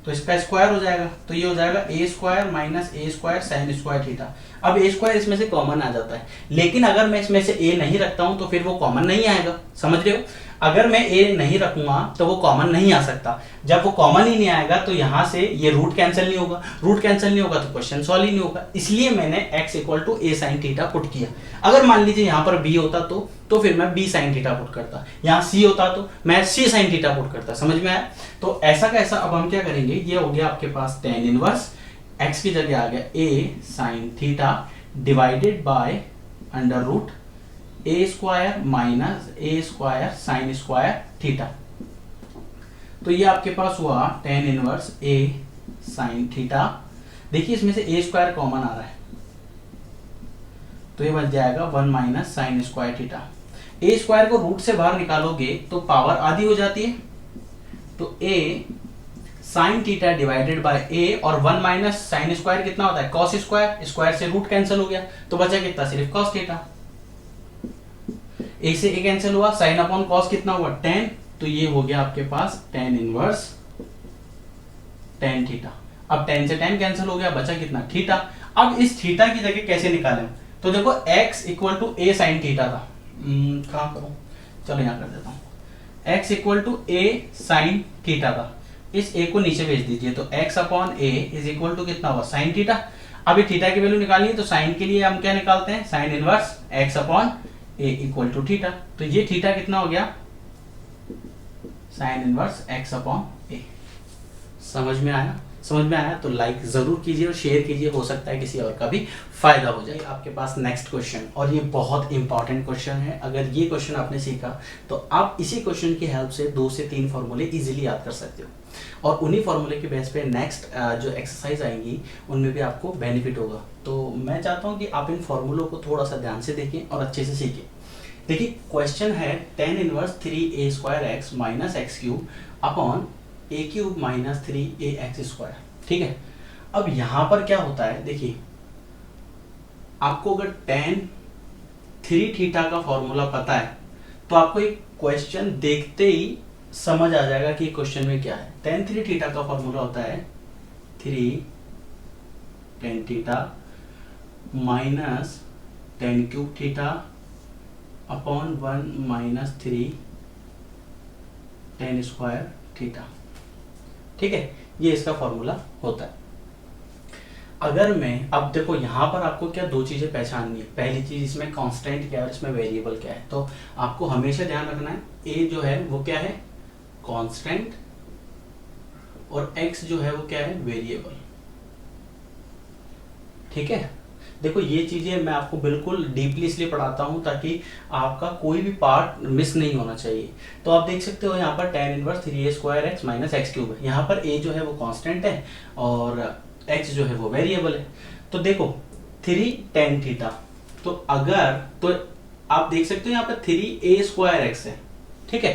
तो इसका स्क्वायर हो जाएगा, तो ये हो जाएगा a square minus a square sine square theta. अब a स्क्वायर इसमें से कॉमन आ जाता है, लेकिन अगर मैं इसमें से a नहीं रखता हूं तो फिर वो कॉमन नहीं आएगा, समझ रहे हो। अगर मैं a नहीं रखूंगा तो वो कॉमन नहीं आ सकता, जब वो कॉमन ही नहीं आएगा तो यहां से ये रूट कैंसिल नहीं होगा, रूट कैंसिल नहीं होगा तो क्वेश्चन सॉल्व ही नहीं होगा। इसलिए मैंने x equal to a sine theta put किया। अगर मान लीजिए यहां पर b होता तो फिर मैं b साइन थीटा पुट करता, यहाँ c होता तो मैं c साइन थीटा पुट करता, समझ में आया। तो ऐसा का ऐसा अब हम क्या करेंगे, ये हो गया आपके पास टेन इनवर्स, x की जगह आ गया a sine theta divided by under root a square minus a square sine square theta. तो ये आपके पास हुआ tan inverse a sine theta. देखिए इसमें से ए स्क्वायर कॉमन आ रहा है, तो ये बच जाएगा 1 माइनस साइन स्क्वायर थीटा। ए स्क्वायर को रूट से बाहर निकालोगे तो पावर आधी हो जाती है, तो ए साइन थीटा डिवाइडेड बाय ए, और 1 माइनस साइन स्क्वायर कितना होता है कॉस स्क्वायर, स्क्वायर से रूट कैंसिल हो गया तो बचा कितना सिर्फ कॉस थीटा। ए से ए कैंसिल हुआ, साइन अपॉन कॉस कितना हुआ tan, तो ये हो गया आपके पास tan इनवर्स tan थीटा। अब tan से tan कैंसिल हो गया, बचा कितना थीटा। अब इस थीटा की जगह कैसे निकालें, तो देखो x equal to a sine theta था, कहां करूं, चलो यहां कर देता हूं, x equal to a sine theta था, इस a को नीचे भेज दीजिए, तो x upon a is equal to कितना हुआ साइन थीटा। अब ये थीटा की वैल्यू निकालनी है, तो साइन के लिए हम क्या निकालते हैं, sine inverse x upon a equal to theta, तो ये थीटा कितना हो गया sine inverse x upon a. समझ में आया, समझ में आया तो लाइक जरूर कीजिए और शेयर कीजिए, हो सकता है किसी और का भी फायदा हो जाए। आपके पास नेक्स्ट क्वेश्चन, और ये बहुत इंपॉर्टेंट क्वेश्चन है, अगर ये क्वेश्चन आपने सीखा तो आप इसी क्वेश्चन की हेल्प से 2 से 3 फॉर्मूले इजीली याद कर सकते हो, और उन्हीं फॉर्मूले के बेस पे नेक्स्ट जो एक्सरसाइज आएंगी उनमें भी आपको बेनिफिट होगा। तो मैं चाहता हूँ कि आप इन फॉर्मूलों को थोड़ा सा ध्यान से देखें और अच्छे से सीखें। देखिए क्वेश्चन है tan inverse 3a square x minus x cube upon a cube minus 3ax square, ठीक है। अब यहां पर क्या होता है, देखिए आपको अगर tan 3 थीटा का फॉर्मूला पता है तो आपको एक क्वेश्चन देखते ही समझ आ जाएगा कि क्वेश्चन में क्या है। tan 3 थीटा का फॉर्मूला होता है 3 tan theta minus tan cube theta upon 1 minus 3 tan square theta, ठीक है, ये इसका फॉर्मूला होता है। अगर मैं अब देखो यहां पर आपको क्या 2 चीजें पहचाननी है, पहली चीज इसमें कांस्टेंट क्या है और इसमें वेरिएबल क्या है, तो आपको हमेशा ध्यान रखना है ए जो है वो क्या है कांस्टेंट और एक्स जो है वो क्या है वेरिएबल, ठीक है। देखो ये चीजें मैं आपको बिल्कुल डीपली इसलिए पढ़ाता हूं ताकि आपका कोई भी पार्ट मिस नहीं होना चाहिए। तो आप देख सकते हो यहाँ पर tan inverse 3a square x minus x cube है, यहाँ पर a जो है वो कांस्टेंट है और x जो है वो वेरिएबल है। तो देखो 3 tan थीटा, तो अगर तो आप देख सकते हो यहाँ पर 3a स्क्वायर एक्स है, ठीक है,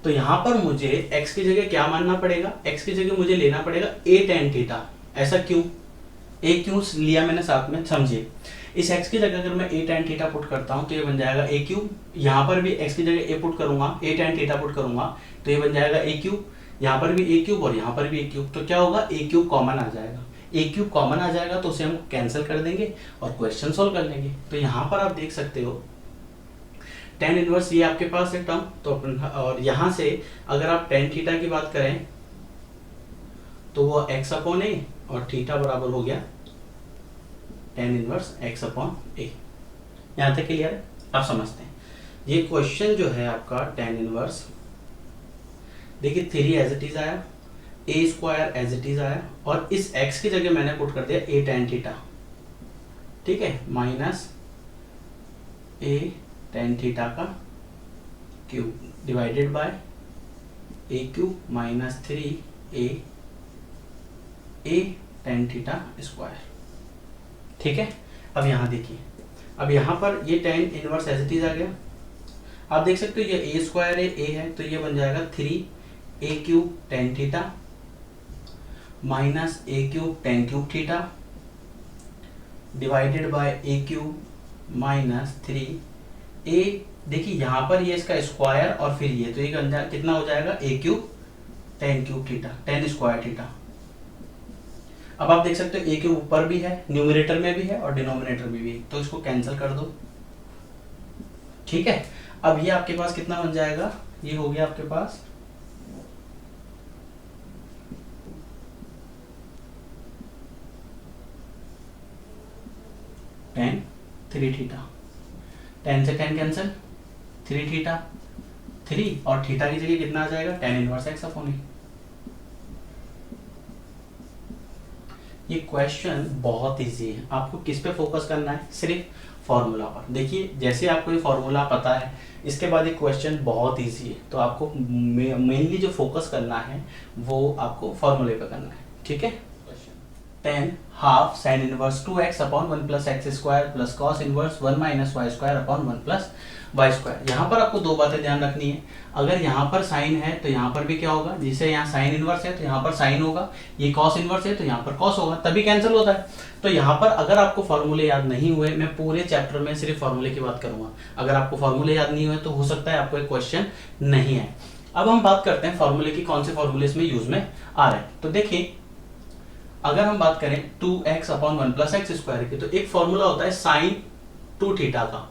तो यहाँ पर मुझे x की जगह क्या मानना पड़ेगा, x की जगह मुझे लेना पड़ेगा a tan थीटा। ऐसा क्यों, ए क्यों लिया मैंने साथ में, समझिए। इस x की जगह अगर मैं a tan थीटा पुट करता हूं तो ये बन जाएगा a क्यूब, यहाँ पर भी x की जगह a पुट करूंगा, a tan थीटा पुट करूंगा तो ये बन जाएगा a क्यूब, यहाँ पर भी a क्यूब और यहाँ पर भी a क्यूब, तो क्या होगा a क्यूब कॉमन आ जाएगा, a क्यूब कॉमन आ जाएगा तो उसे हम कैंसिल कर देंगे और क्वेश्चन सोल्व कर लेंगे। तो यहाँ पर आप देख सकते हो tan इनवर्स ये आपके पास है टर्म, तो अपन और यहाँ से अगर आप tan थीटा की बात करें तो वो x अपॉन ए और थीटा बराबर हो गया tan इनवर्स x अपॉन ए। यहां तक क्लियर है, आप समझते हैं। ये क्वेश्चन जो है आपका tan इनवर्स, देखिए 3 एज इट इज आया, a square as it is आया, और इस x की जगह मैंने पुट कर दिया a tan थीटा, ठीक है, माइनस a tan थीटा का cube divided by a cube minus 3a tan theta square, ठीक है। अब यहां देखिए, अब यहां पर ये tan inverse as it is आ गया, आप देख सकते हो ये a स्क्वायर है, a है, तो ये बन जाएगा 3a cube tan theta minus a cube tan cube theta divided bye a cube minus 3a, देखिए यहां पर ये इसका स्क्वायर और फिर ये, तो ये कितना हो जाएगा a cube tan cube theta, tan square theta. अब आप देख सकते हो a के ऊपर भी है, न्यूमरेटर में भी है और डिनोमिनेटर में भी है, तो इसको कैंसिल कर दो, ठीक है। अब ये आपके पास कितना बन जाएगा, ये हो गया आपके पास tan 3 थीटा, tan से tan कैंसिल, 3 थीटा 3 और थीटा की जगह कितना आ जाएगा tan इनवर्स x अपॉन ए। ये क्वेश्चन बहुत इजी है, आपको किस पे फोकस करना है, सिर्फ फॉर्मूला पर। देखिए जैसे आपको ये फॉर्मूला पता है, इसके बाद ये क्वेश्चन बहुत इजी है, तो आपको मेनली जो फोकस करना है वो आपको फॉर्मूले पे करना है, ठीक है। tan half sine inverse 2x upon 1 plus x square plus cos inverse 1 minus y square upon 1 plus y square. यहाँ पर आपको दो बातें ध्यान रखनी है, अगर यहाँ पर साइन है तो यहाँ पर भी क्या होगा, जैसे यहाँ साइन इनवर्स है तो यहाँ पर साइन होगा, ये कॉस इनवर्स है तो यहाँ पर कॉस होगा, तभी कैंसिल होता है। तो यहाँ पर अगर आपको फॉर्मूले याद नहीं हुए, मैं पूरे चैप्टर में सिर्फ फॉर्मूले की बात करूंगा, अगर आपको फॉर्मूले याद नहीं हुए तो हो सकता है आपको एक क्वेश्चन नहीं है। अब हम बात करते हैं फॉर्मूले की, कौन से फॉर्मूले इसमें यूज में आ रहे हैं। तो देखिए, अगर हम बात करें 2x upon 1 plus x square की, तो एक फॉर्मूला होता है साइन 2 थीटा का,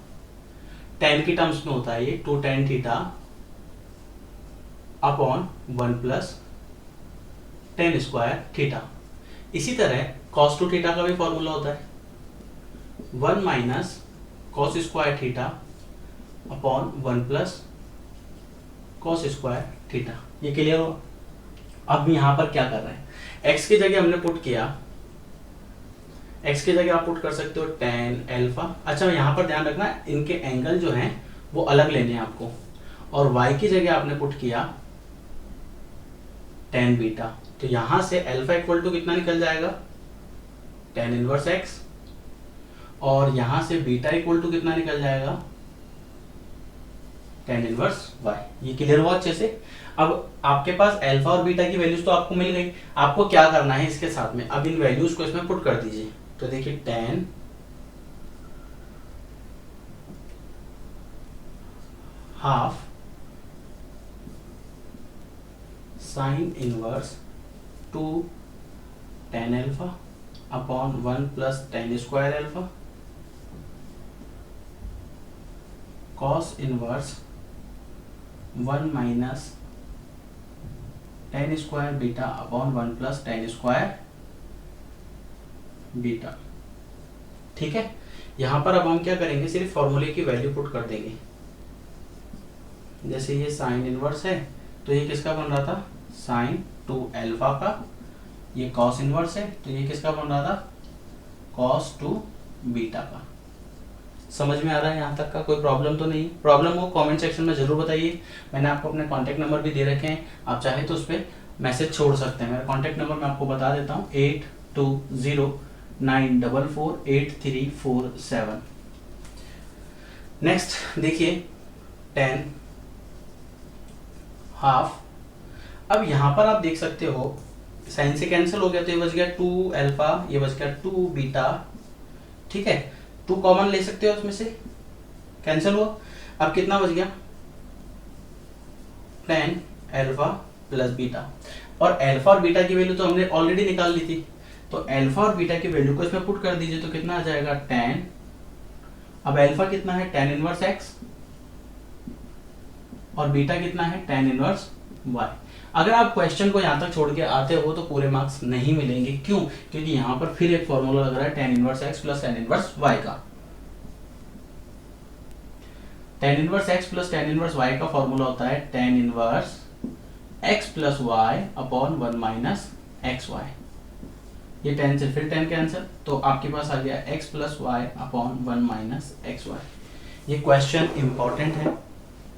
टेन की टर्म्स में होता है ये 2 tan theta upon 1 plus tan square theta. इसी तरह cos 2 थीटा का भी फॉर्मूला होता है 1 minus cos square theta upon 1 plus cos square theta. ये क्लियर हो? अब यहां पर क्या कर रहे हैं, x की जगह हमने पुट किया, x की जगह आप पुट कर सकते हो tan अल्फा। अच्छा, यहाँ पर ध्यान रखना इनके एंगल जो हैं वो अलग लेने हैं आपको, और y की जगह आपने पुट किया tan बीटा। तो यहां से अल्फा इक्वल टू कितना निकल जाएगा, tan इनवर्स x, और यहां से बीटा इक्वल टू कितना निकल जाएगा, tan इनवर्स y। ये क्लियर हुआ अच्छे से? अब आपके पास अल्फा और बीटा की वैल्यूज तो आपको मिल गई, आपको क्या करना है इसके साथ में, अब इन वैल्यूज को इसमें पुट कर दीजिए। तो देखिए tan half sine inverse 2 tan alpha upon 1 plus tan square alpha cos inverse 1 minus tan square beta upon 1 plus tan square beta. ठीक है, यहां पर अब हम क्या करेंगे, सिर्फ फॉर्मूले की वैल्यू पुट कर देंगे। जैसे ये साइन इनवर्स है तो ये किसका बन रहा था, साइन 2 अल्फा का, ये कॉस इनवर्स है तो ये किसका बन रहा था, कॉस 2 बीटा का। समझ में आ रहा है यहाँ तक का? कोई प्रॉब्लम तो नहीं? प्रॉब्लम हो कमेंट सेक्शन में जरूर बताइए। मैंने आपको अपने कॉन्टैक्ट नंबर भी दे रखे हैं, आप चाहे तो उस पर मैसेज छोड़ सकते हैं। मेरा कॉन्टैक्ट नंबर मैं आपको बता देता हूँ 8209448347। नेक्स्ट देखिए tan हाफ। अब यहां पर आप देख सकते हो साइन से कैंसिल हो गया तो ये बच गया 2 अल्फा, ये बच गया 2 बीटा। ठीक है, 2 कॉमन ले सकते हो उसमें से, कैंसिल हुआ। अब कितना बच गया, tan अल्फा प्लस बीटा, और अल्फा और बीटा की वैल्यू तो हमने ऑलरेडी निकाल ली थी, तो अल्फा और बीटा की वैल्यू को इसमें पुट कर दीजिए। तो कितना आ जाएगा tan, अब अल्फा कितना है tan इनवर्स x, और बीटा कितना है tan इनवर्स y। अगर आप क्वेश्चन को यहां तक छोड़ के आते हो तो पूरे मार्क्स नहीं मिलेंगे। क्यों? क्योंकि यहां पर फिर एक फॉर्मूला लग रहा है tan inverse x plus tan inverse y का। tan inverse x plus tan inverse y का फॉर्मूला होता है tan inverse x plus y upon 1 minus x y. ये tan से फिर tan कैंसिल, तो आपके पास आ गया x plus y upon 1 minus x y. ये क्वेश्चन इंपॉर्टेंट है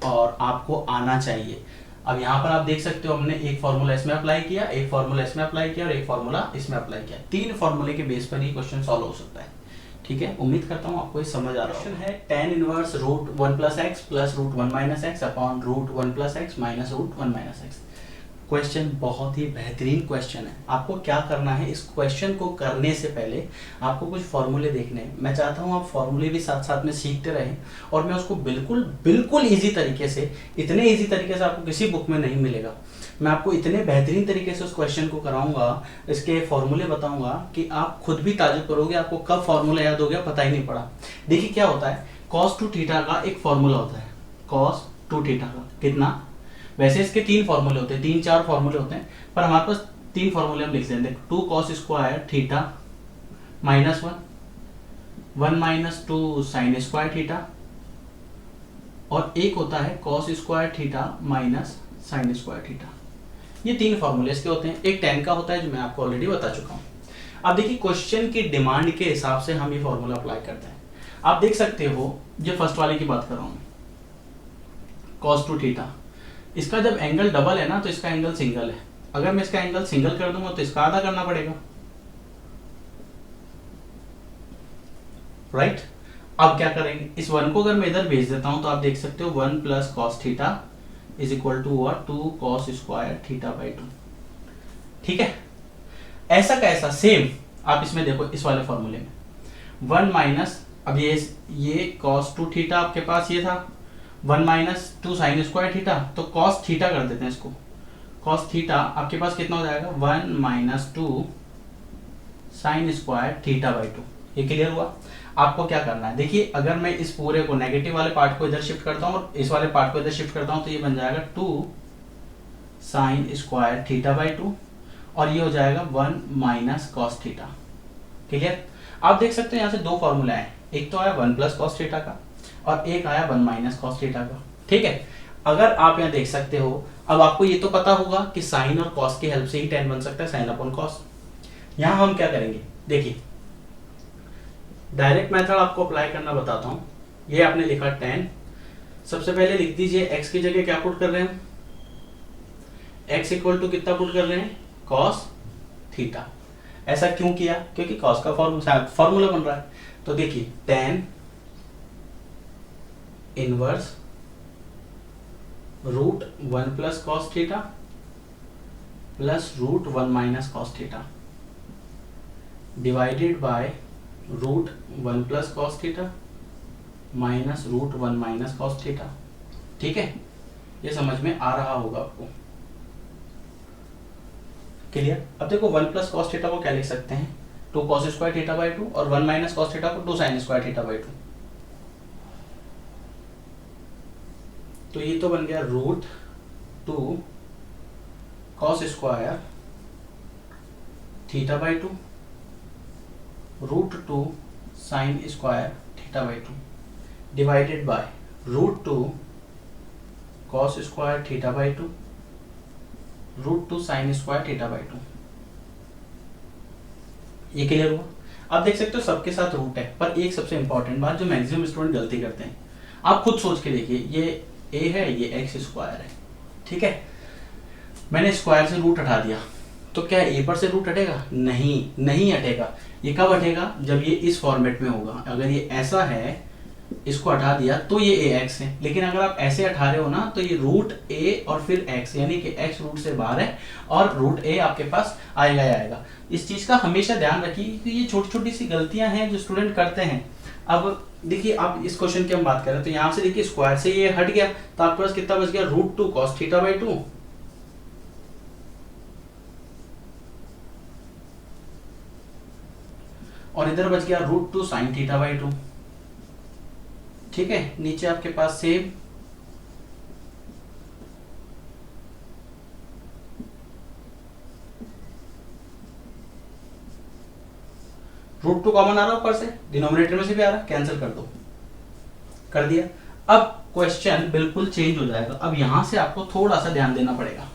और आपको आना चाहिए। अब यहाँ पर आप देख सकते हो हमने एक फॉर्मूला इसमें अप्लाई किया, एक फॉर्मूला इसमें अप्लाई किया और एक फॉर्मूला इसमें अप्लाई किया। 3 फॉर्मूले के बेस पर ये क्वेश्चन सॉल्व हो सकता है। ठीक है, उम्मीद करता हूँ आपको ये समझ आ रहा है। tan inverse root 1 plus x plus root 1 minus x upon root 1 plus x minus root 1 minus x. Question बहुत ही बेहतरीन क्वेश्चन है। आपको क्या करना है, इस क्वेश्चन को करने से पहले आपको कुछ फॉर्मूले देखने हैं। मैं चाहता हूं आप फॉर्मूले भी साथ साथ में सीखते रहें, और मैं उसको बिल्कुल बिल्कुल इजी तरीके से, इतने इजी तरीके से आपको किसी बुक में नहीं मिलेगा, मैं आपको इतने बेहतरीन तरीके से उस क्वेश्चन को कराऊंगा, इसके फॉर्मूले बताऊंगा कि आप खुद भी ताजुब करोगे, आपको कब फॉर्मूला याद हो गया पता ही नहीं पड़ा। देखिए क्या होता है, cos 2 थीटा का एक फॉर्मूला होता है, cos 2 थीटा का कितना, वैसे इसके 3 फॉर्मूले होते हैं, 3-4 फॉर्मूले होते हैं, पर हमारे पास 3 फॉर्मूले हम लिख लेते हैं। 2 cos square theta minus 1 minus 2 sine square theta, और एक होता है cos square theta minus sine square theta. ये 3 फॉर्मूले इसके होते हैं। एक tan का होता है जो मैं आपको ऑलरेडी बता चुका हूँ। अब देखिए क्वेश्चन की डिमांड के हिसाब से हम ये फॉर्मूला अप्लाई करते हैं। आप देख सकते हो, ये फर्स्ट वाले की बात कर रहा हूँ, cos 2 थीटा, इसका जब एंगल डबल है ना तो इसका एंगल सिंगल है। अगर मैं इसका एंगल सिंगल कर दूंगा तो इसका आधा करना पड़ेगा, राइट। अब क्या करेंगे, इस 1 को अगर मैं इधर भेज देता हूं तो आप देख सकते हो 1 plus cos theta is equal to हुआ 2 कॉस स्क्वायर थीटा बाई 2। ठीक है, ऐसा कैसा सेम आप इसमें देखो, इस वाले फॉर्मूले में 1 माइनस, अब ये कॉस 2 थीटा आपके पास ये था, 1 माइनस 2 साइन स्क्वायर थीटा, तो कॉस थीटा कर देते हैं इसको, कॉस थीटा आपके पास कितना हो जाएगा 1 minus 2 sine square theta by 2। ये क्लियर हुआ। आपको क्या करना है, देखिए अगर मैं इस पूरे को नेगेटिव वाले पार्ट को इधर शिफ्ट करता हूँ और इस वाले पार्ट को इधर शिफ्ट करता हूँ तो ये बन जाएगा 2 साइन स्क्वायर थीटा बाई 2 और ये हो जाएगा 1 माइनस कॉस थीटा। क्लियर। आप देख सकते हैं यहाँ से दो फॉर्मूला है, एक तो आया 1 प्लस कॉस थीटा का और एक आया 1 माइनस कॉस थीटा का। ठीक है, अगर आप यहाँ देख सकते हो, अब आपको ये तो पता होगा कि साइन और कॉस की हेल्प से ही tan बन सकता है, साइन अपॉन कॉस। यहाँ हम क्या करेंगे, देखिए डायरेक्ट मेथड आपको अप्लाई करना बताता हूँ। ये आपने लिखा tan, सबसे पहले लिख दीजिए x की जगह क्या पुट कर रहे हैं, x इक्वल टू कितना पुट कर रहे हैं cos थीटा। ऐसा क्यों किया, क्योंकि cos का फॉर्मूला बन रहा है। तो देखिए tan inverse root 1 plus cos theta plus root 1 minus cos theta divided by root 1 plus cos theta minus root 1 minus cos theta. ठीक है, ये समझ में आ रहा होगा आपको। क्लियर। अब देखो 1 प्लस कॉस थीटा को क्या लिख सकते हैं, 2 कॉस स्क्वायर थीटा बाई 2 और 1 माइनस कॉस थीटा को 2 साइन स्क्वायर थीटा बाई 2। तो ये तो बन गया root 2 cos square theta by 2 root 2 sine square theta by 2 divided by root 2 cos square theta by 2 root 2 sine square theta by 2। ये clear हुआ। आप देख सकते हो सबके साथ रूट है, पर एक सबसे इंपॉर्टेंट बात जो मैक्सिमम स्टूडेंट गलती करते हैं, आप खुद सोच के देखिए, ये a है, ये एक्स स्क्वायर है। ठीक है, मैंने स्क्वायर से रूट हटा दिया तो क्या a पर से रूट हटेगा, नहीं हटेगा। ये कब हटेगा, जब ये इस फॉर्मेट में होगा। अगर ये ऐसा है, इसको हटा दिया तो ये ax है, लेकिन अगर आप ऐसे हटा रहे हो ना तो ये रूट a और फिर x, यानी कि x रूट से बाहर है और रूट a आपके पास आएगा ही आएगा। इस चीज का हमेशा ध्यान रखिए कि ये छोटी छोटी सी गलतियां हैं जो स्टूडेंट करते हैं। अब देखिए, आप इस क्वेश्चन की हम बात करें तो यहाँ से देखिए स्क्वायर से ये हट गया तो आपके पास कितना बच गया, रूट 2 कॉस थीटा बाई 2 और इधर बच गया रूट 2 साइन थीटा बाई 2। ठीक है, नीचे आपके पास सेम रूट 2 कॉमन आ रहा है ऊपर से, डिनोमिनेटर में से भी आ रहा है, कैंसिल कर दो, कर दिया। अब क्वेश्चन बिल्कुल चेंज हो जाएगा। अब यहां से आपको थोड़ा सा ध्यान देना पड़ेगा।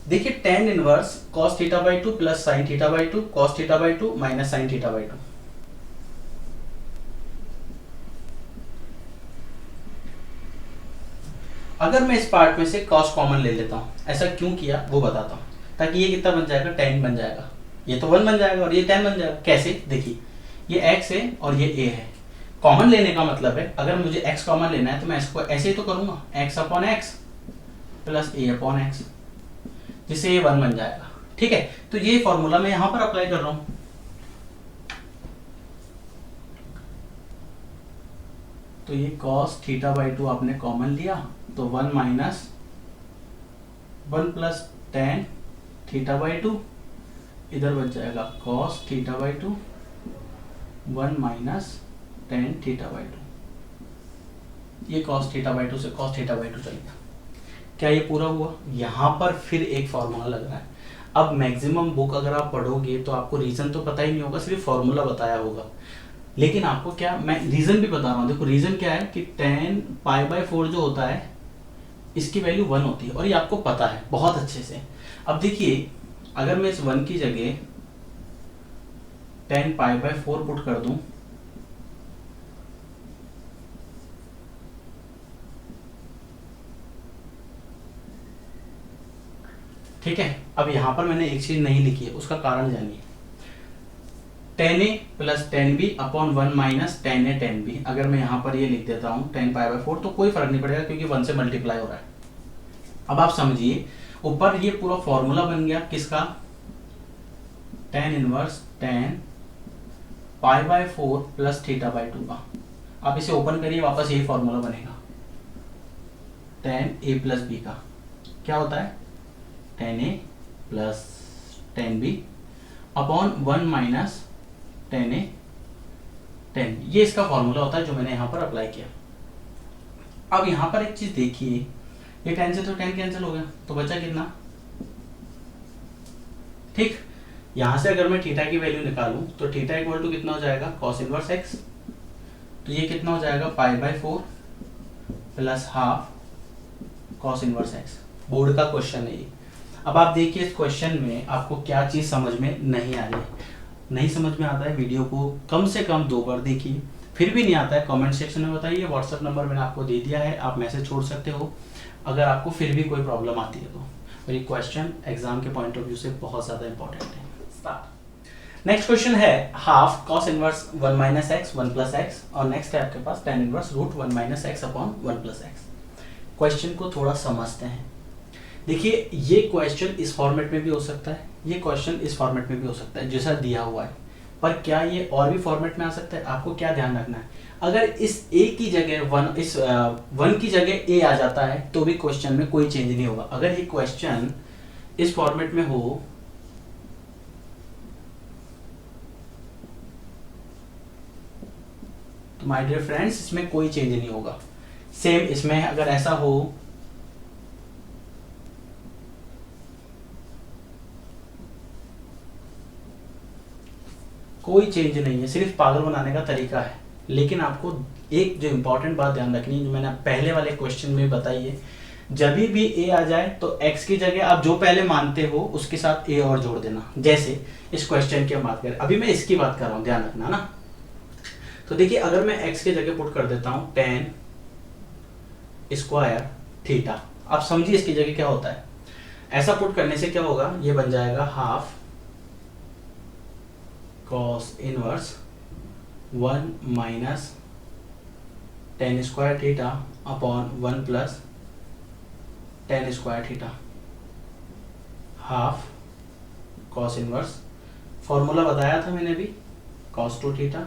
देखिए tan inverse cos theta by 2 plus sin theta by 2 cos theta by 2 minus sin theta by 2। अगर मैं इस पार्ट में से cos कॉमन ले लेता हूं, ऐसा क्यों किया वो बताता हूं, ताकि ये कितना बन जाएगा, tan बन जाएगा, ये तो 1 बन जाएगा और ये tan बन जाएगा। कैसे, देखिए ये x है और ये a है। कॉमन लेने का मतलब है, अगर मुझे x कॉमन लेना है तो मैं इसको ऐसे ही तो करूंगा, x upon x plus a upon x, जिससे ये 1 बन जाएगा। ठीक है, तो ये फॉर्मूला मैं यहां पर अप्लाई कर रहा हूं। तो ये cos थीटा बाई 2 आपने कॉमन लिया तो 1 minus 1 plus tan theta by 2, इधर बच जाएगा cos theta by 2 1 minus tan theta by 2। ये cos थीटा बाई 2 से cos थीटा बाई 2 चल गया। क्या ये पूरा हुआ। यहाँ पर फिर एक फॉर्मूला लग रहा है। अब मैक्सिमम बुक अगर आप पढ़ोगे तो आपको रीजन तो पता ही नहीं होगा, सिर्फ फॉर्मूला बताया होगा, लेकिन आपको क्या, मैं रीजन भी बता रहा हूँ। देखो रीजन क्या है कि tan पाई बाई 4 जो होता है इसकी वैल्यू 1 होती है और ये आपको पता है बहुत अच्छे से। अब देखिए अगर मैं इस 1 की जगह tan पाई बाई 4 पुट कर दूं, ठीक है। अब यहां पर मैंने एक चीज नहीं लिखी है, उसका कारण जानिए। Tan a plus tan b upon 1 minus tan a tan b. अगर मैं यहाँ पर ये लिख देता हूँ 10 पाई/4 तो कोई फर्क नहीं पड़ेगा क्योंकि 1 से मल्टीप्लाई हो रहा है। अब आप समझिए ऊपर ये पूरा फॉर्मूला बन गया किसका, tan इनवर्स 10 पाई/4 प्लस थीटा/2 का। आप इसे ओपन करिए वापस यही फॉर्मूला बनेगा tan a प्लस बी का। क्या होता है tan a plus tan b upon 1 minus tan a tan b। ये इसका फॉर्मूला होता है जो मैंने यहाँ पर अप्लाई किया। अब यहाँ पर एक चीज देखिए, ये 10 से तो 10 कैंसिल हो गया तो बचा कितना, ठीक। यहां से अगर मैं थीटा की वैल्यू निकालूं तो थीटा इक्वल टू कितना हो जाएगा कॉस इनवर्स एक्स। तो ये कितना हो जाएगा पाई/4 plus half cos inverse x. Board का क्वेश्चन है ये। अब आप देखिए इस क्वेश्चन में आपको क्या चीज समझ में नहीं आ रही है। नहीं समझ में आता है वीडियो को कम से कम 2 बार देखिए, फिर भी नहीं आता है कमेंट सेक्शन में बताइए। व्हाट्सएप नंबर मैंने आपको दे दिया है, आप मैसेज छोड़ सकते हो अगर आपको फिर भी कोई प्रॉब्लम आती है तो। और ये क्वेश्चन एग्जाम के पॉइंट ऑफ व्यू से बहुत ज्यादा इंपॉर्टेंट है। नेक्स्ट क्वेश्चन है half cos inverse 1 minus x 1 plus x, और नेक्स्ट है आपके पास tan inverse root 1 minus x upon 1 plus x. Question को थोड़ा समझते हैं। देखिए ये क्वेश्चन इस फॉर्मेट में भी हो सकता है, ये क्वेश्चन इस फॉर्मेट में भी हो सकता है जैसा दिया हुआ है, पर क्या ये और भी फॉर्मेट में आ सकता है। आपको क्या ध्यान रखना है, अगर इस a की जगह 1 इस 1 की जगह a आ जाता है तो भी क्वेश्चन में कोई चेंज नहीं होगा। अगर ये क्वेश्चन इस फॉर्मेट में हो तो माय डियर फ्रेंड्स इसमें कोई चेंज नहीं होगा। सेम इसमें अगर ऐसा हो कोई चेंज नहीं है, सिर्फ पागल बनाने का तरीका है। लेकिन आपको एक जो इंपॉर्टेंट बात ध्यान रखनी है जो मैंने पहले वाले क्वेश्चन में बताई है, जब भी a आ जाए तो x की जगह आप जो पहले मानते हो उसके साथ a और जोड़ देना। जैसे इस क्वेश्चन की हम बात करें, अभी मैं इसकी बात कर रहा हूं, ध्यान रखना ना। तो देखिए अगर मैं x की जगह पुट कर देता हूं tan स्क्वायर थीटा, आप समझिए इसकी जगह क्या होता है। ऐसा पुट करने से क्या होगा, ये बन जाएगा half cos inverse 1 minus tan square theta upon 1 plus tan square theta, half cos inverse, formula बताया था मैंने भी, cos 2 theta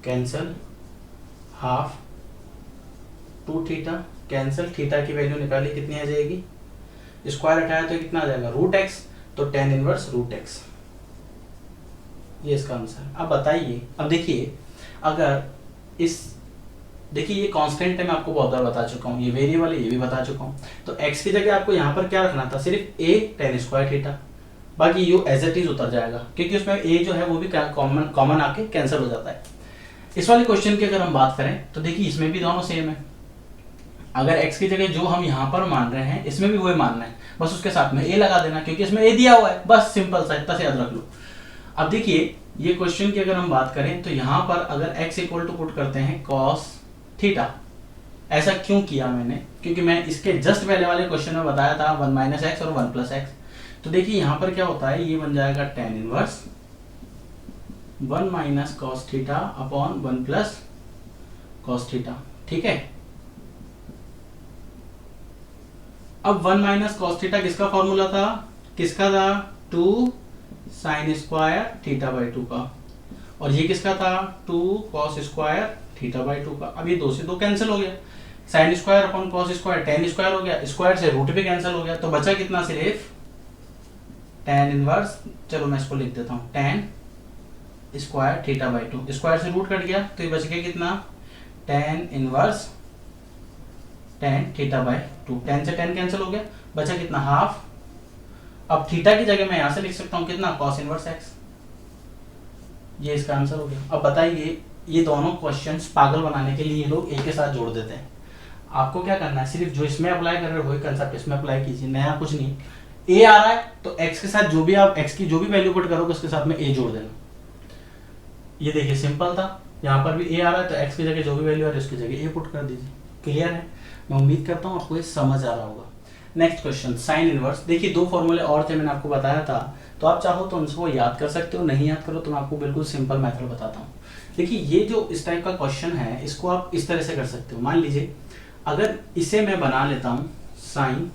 cancel, half 2 theta cancel, theta की वैल्यू निकाली कितनी आ जाएगी, स्क्वायर हटाया तो कितना आ जाएगा रूट एक्स, तो tan इनवर्स रूट एक्स। ये इसका आंसर। अब बताइए, अब देखिए अगर इस देखिए ये कांस्टेंट है, मैं आपको बहुत बार बता चुका हूँ, ये वेरिएबल है ये भी बता चुका हूँ। तो x की जगह आपको यहाँ पर क्या रखना था, सिर्फ a tan स्क्वायर थीटा, बाकी यू एज इट इज उतर जाएगा क्योंकि उसमें a जो है वो भी कॉमन आके कैंसिल हो जाता है। इस वाले क्वेश्चन की अगर हम बात करें तो देखिए इसमें भी दोनों सेम है। अगर x की जगह जो हम यहाँ पर मान रहे हैं इसमें भी वही मानना है, बस उसके साथ में a लगा देना क्योंकि इसमें a दिया हुआ है, बस सिंपल सा इतना से याद रख लो। अब देखिए ये क्वेश्चन की अगर हम बात करें तो यहाँ पर अगर x इक्वल टू पुट करते हैं cos थीटा, ऐसा क्यों किया मैंने, क्योंकि मैं इसके जस्ट पहले वाले क्वेश्चन में बताया था 1 माइनस एक्स और 1 प्लस एक्स। तो देखिए यहाँ पर क्या होता है, ये बन जाएगा tan inverse 1 minus cos theta upon 1 plus cos theta, ठीक है। अब 1 माइनस कॉस थीटा किसका फॉर्मूला था, किसका था 2 साइन स्क्वायर थीटा बाई 2 का, और ये किसका था 2 कॉस स्क्वायर थीटा बाई 2 का। अब ये 2 से 2 कैंसिल हो गया, sine square upon cos square tan square हो गया, स्क्वायर से रूट भी कैंसिल हो गया, तो बचा कितना सिर्फ tan इनवर्स, चलो मैं इसको लिख देता हूँ tan square theta by 2, square से रूट कट गया तो ये बच गया कितना tan inverse tan theta by 2, tan से tan कैंसिल हो गया, बचा कितना हाफ। अब थीटा की जगह मैं यहां से लिख सकता हूं कितना cos इनवर्स x, ये इसका आंसर हो गया। अब बताइए ये दोनों क्वेश्चंस पागल बनाने के लिए ये लोग एक के साथ जोड़ देते हैं। आपको क्या करना है, सिर्फ जो इसमें अप्लाई कर रहे हो वही कंसेप्ट इसमें अप्लाई कीजिए, नया कुछ नहीं। a आ रहा है तो x के साथ जो भी आप x की जो भी वैल्यू पुट करोगे उसके साथ में a जोड़ देना। ये देखिए सिंपल था, यहाँ पर भी a आ रहा है तो x की जगह जो भी वैल्यू आ रही है उसकी जगह a पुट कर दीजिए। क्लियर है, मैं उम्मीद करता हूँ आपको ये समझ आ रहा होगा। नेक्स्ट क्वेश्चन साइन इनवर्स, देखिए 2 फॉर्मूले और थे, मैंने आपको बताया था तो आप चाहो तो उनको याद कर सकते हो, नहीं याद करो तो मैं आपको बिल्कुल सिंपल मेथड बताता हूँ। देखिए ये जो इस टाइप का क्वेश्चन है इसको आप इस तरह से कर सकते हो। मान लीजिए अगर इसे मैं बना लेता हूँ साइन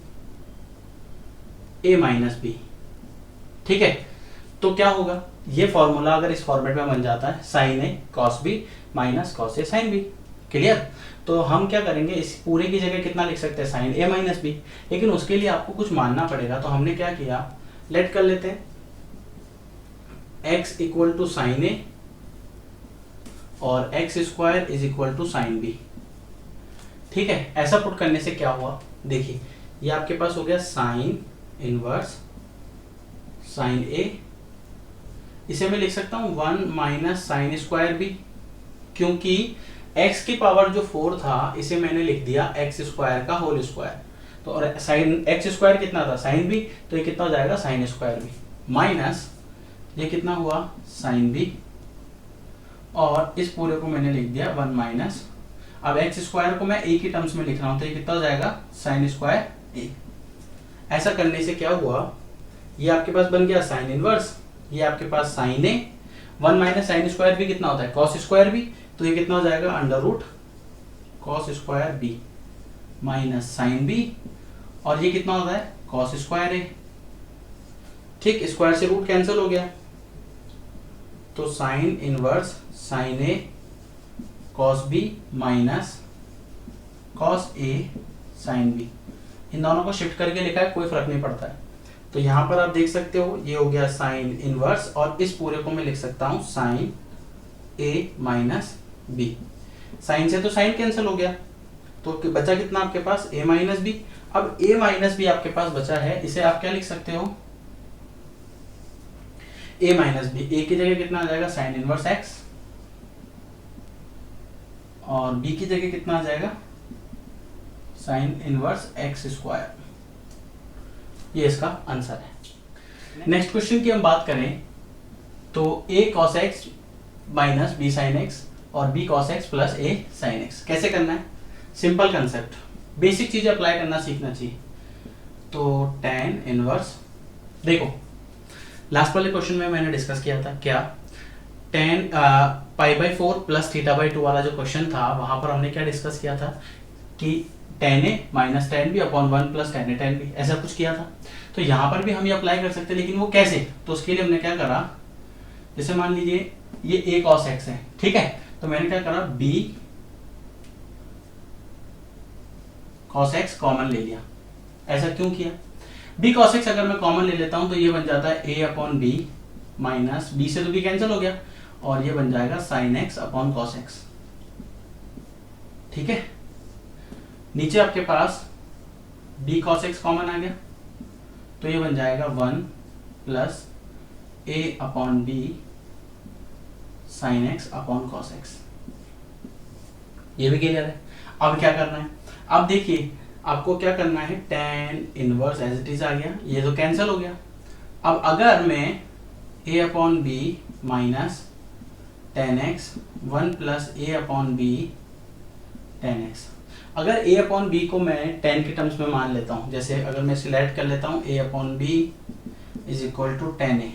a माइनस बी, ठीक है, तो क्या होगा, ये फॉर्मूला अगर इस फॉर्मेट में बन जाता है sign A cos B minus cos A sine B. Clear? तो हम क्या करेंगे, इस पूरे की जगह कितना लिख सकते हैं, साइन ए माइनस बी, लेकिन उसके लिए आपको कुछ मानना पड़ेगा। तो हमने क्या किया, लेट कर लेते हैं x equal to sine a और x square is equal to sine b. ठीक है, ऐसा पुट करने से क्या हुआ, देखिए ये आपके पास हो गया साइन इनवर्स साइन ए, इसे मैं लिख सकता हूं 1 माइनस साइन स्क्वायर बी, क्योंकि x की पावर जो 4 था इसे मैंने लिख दिया x स्क्वायर का होल स्क्वायर। तो और साइन x स्क्वायर कितना था, साइन बी, तो ये कितना हो जाएगा साइन स्क्वायर बी, माइनस ये कितना हुआ साइन बी, और इस पूरे को मैंने लिख दिया 1 माइनस, अब x स्क्वायर को मैं a की टर्म्स में लिख रहा हूं तो ये कितना हो जाएगा साइन स्क्वायर a। ऐसा करने से क्या हुआ, ये आपके पास बन गया साइन इनवर्स, ये आपके पास साइन ए, 1 माइनस साइन स्क्वायर बी कितना होता है कॉस स्क्वायर बी, तो ये कितना हो जाएगा under root cos square b minus sine b, और ये कितना होता है कॉस स्क्वायर ए। ठीक, स्क्वायर से रूट कैंसिल हो गया, तो sign inverse sign A cos B minus cos A sine B, इन दोनों को शिफ्ट करके लिखा है, कोई फर्क नहीं पड़ता है। तो यहां पर आप देख सकते हो ये हो गया साइन इनवर्स, और इस पूरे को मैं लिख सकता हूं साइन ए माइनस बी। साइन से तो साइन कैंसिल हो गया, तो बचा कितना आपके पास a माइनस बी। अब a माइनस बी आपके पास बचा है, इसे आप क्या लिख सकते हो a माइनस बी, a की जगह कितना आ जाएगा साइन इनवर्स x, और b की जगह कितना आ जाएगा साइन इनवर्स x स्क्वायर। ये इसका आंसर है। नेक्स्ट क्वेश्चन की हम बात करें तो a cos x minus b sin x और b cos x plus a sin x कैसे करना है, सिंपल कंसेप्ट, बेसिक चीज अप्लाई करना सीखना चाहिए। तो tan इनवर्स, देखो लास्ट वाले क्वेश्चन में मैंने डिस्कस किया था क्या, tan pi by 4 plus theta by 2 वाला जो क्वेश्चन था वहां पर हमने क्या डिस्कस किया था कि tan a minus tan b upon 1 plus tan a tan b, ऐसा कुछ किया था। तो यहाँ पर भी हम ये अप्लाई कर सकते हैं, लेकिन वो कैसे, तो उसके लिए हमने क्या करा, जैसे मान लीजिए ये a cos x है, ठीक है, तो मैंने क्या करा b cos x कॉमन ले लिया। ऐसा क्यों किया, b cos x अगर मैं कॉमन ले लेता हूं तो ये बन जाता है a upon b minus b से तो b कैंसिल हो गया, और ये बन जाएगा sin x upon cos x। ठीक है, नीचे आपके पास b cos x कॉमन आ गया, तो ये बन जाएगा 1 plus a upon b sin x upon cos x। ये भी क्लियर है। अब क्या करना है, अब देखिए आपको क्या करना है, tan inverse as it is आ गया, ये तो कैंसिल हो गया। अब अगर मैं a upon b minus tan x 1 plus a upon b tan x, अगर a अपॉन b को मैं tan के टर्म्स में मान लेता हूं, जैसे अगर मैं सिलेक्ट कर लेता हूं a upon b is equal to tan a,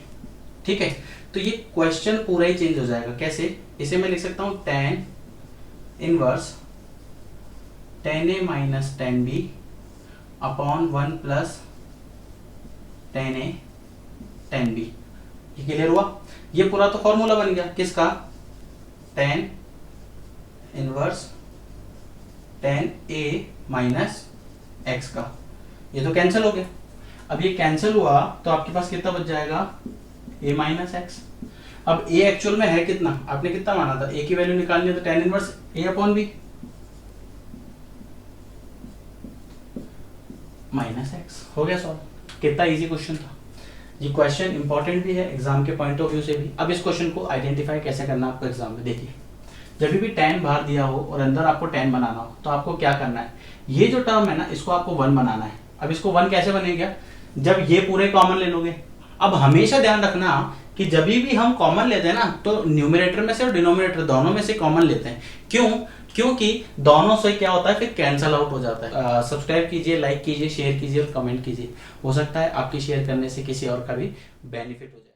ठीक है, तो ये क्वेश्चन पूरा ही चेंज हो जाएगा। कैसे, इसे मैं लिख सकता हूं tan inverse tan a minus tan b upon 1 plus tan a tan b। ये क्लियर हुआ, ये पूरा तो फॉर्मूला बन गया किसका, tan inverse tan a minus x का, ये तो कैंसिल हो गया। अब ये कैंसिल हुआ तो आपके पास कितना बच जाएगा a माइनस एक्स। अब a एक्चुअल में है कितना, आपने कितना माना था, a की वैल्यू निकालनी है तो tan inverse a upon b minus x, हो गया सॉल्व। कितना इजी क्वेश्चन था, ये क्वेश्चन इंपॉर्टेंट भी है एग्जाम के पॉइंट ऑफ व्यू से भी। अब इस क्वेश्चन को आइडेंटिफाई कैसे करना आपको एग्जाम में, देखिए जब भी tan बाहर दिया हो और अंदर आपको tan बनाना हो तो आपको क्या करना है, ये जो टर्म है ना इसको आपको 1 बनाना है। अब इसको 1 कैसे बनेगा, जब ये पूरे कॉमन ले लोगे। अब हमेशा ध्यान रखना कि जब भी हम कॉमन लेते हैं ना तो न्यूमरेटर में से और डिनोमिनेटर दोनों में से कॉमन लेते हैं। क्यों, क्योंकि दोनों से क्या होता है फिर कैंसल आउट हो जाता है। सब्सक्राइब कीजिए, लाइक कीजिए, शेयर कीजिए और कमेंट कीजिए। हो सकता है आपके शेयर करने से किसी और का भी बेनिफिट हो जाए।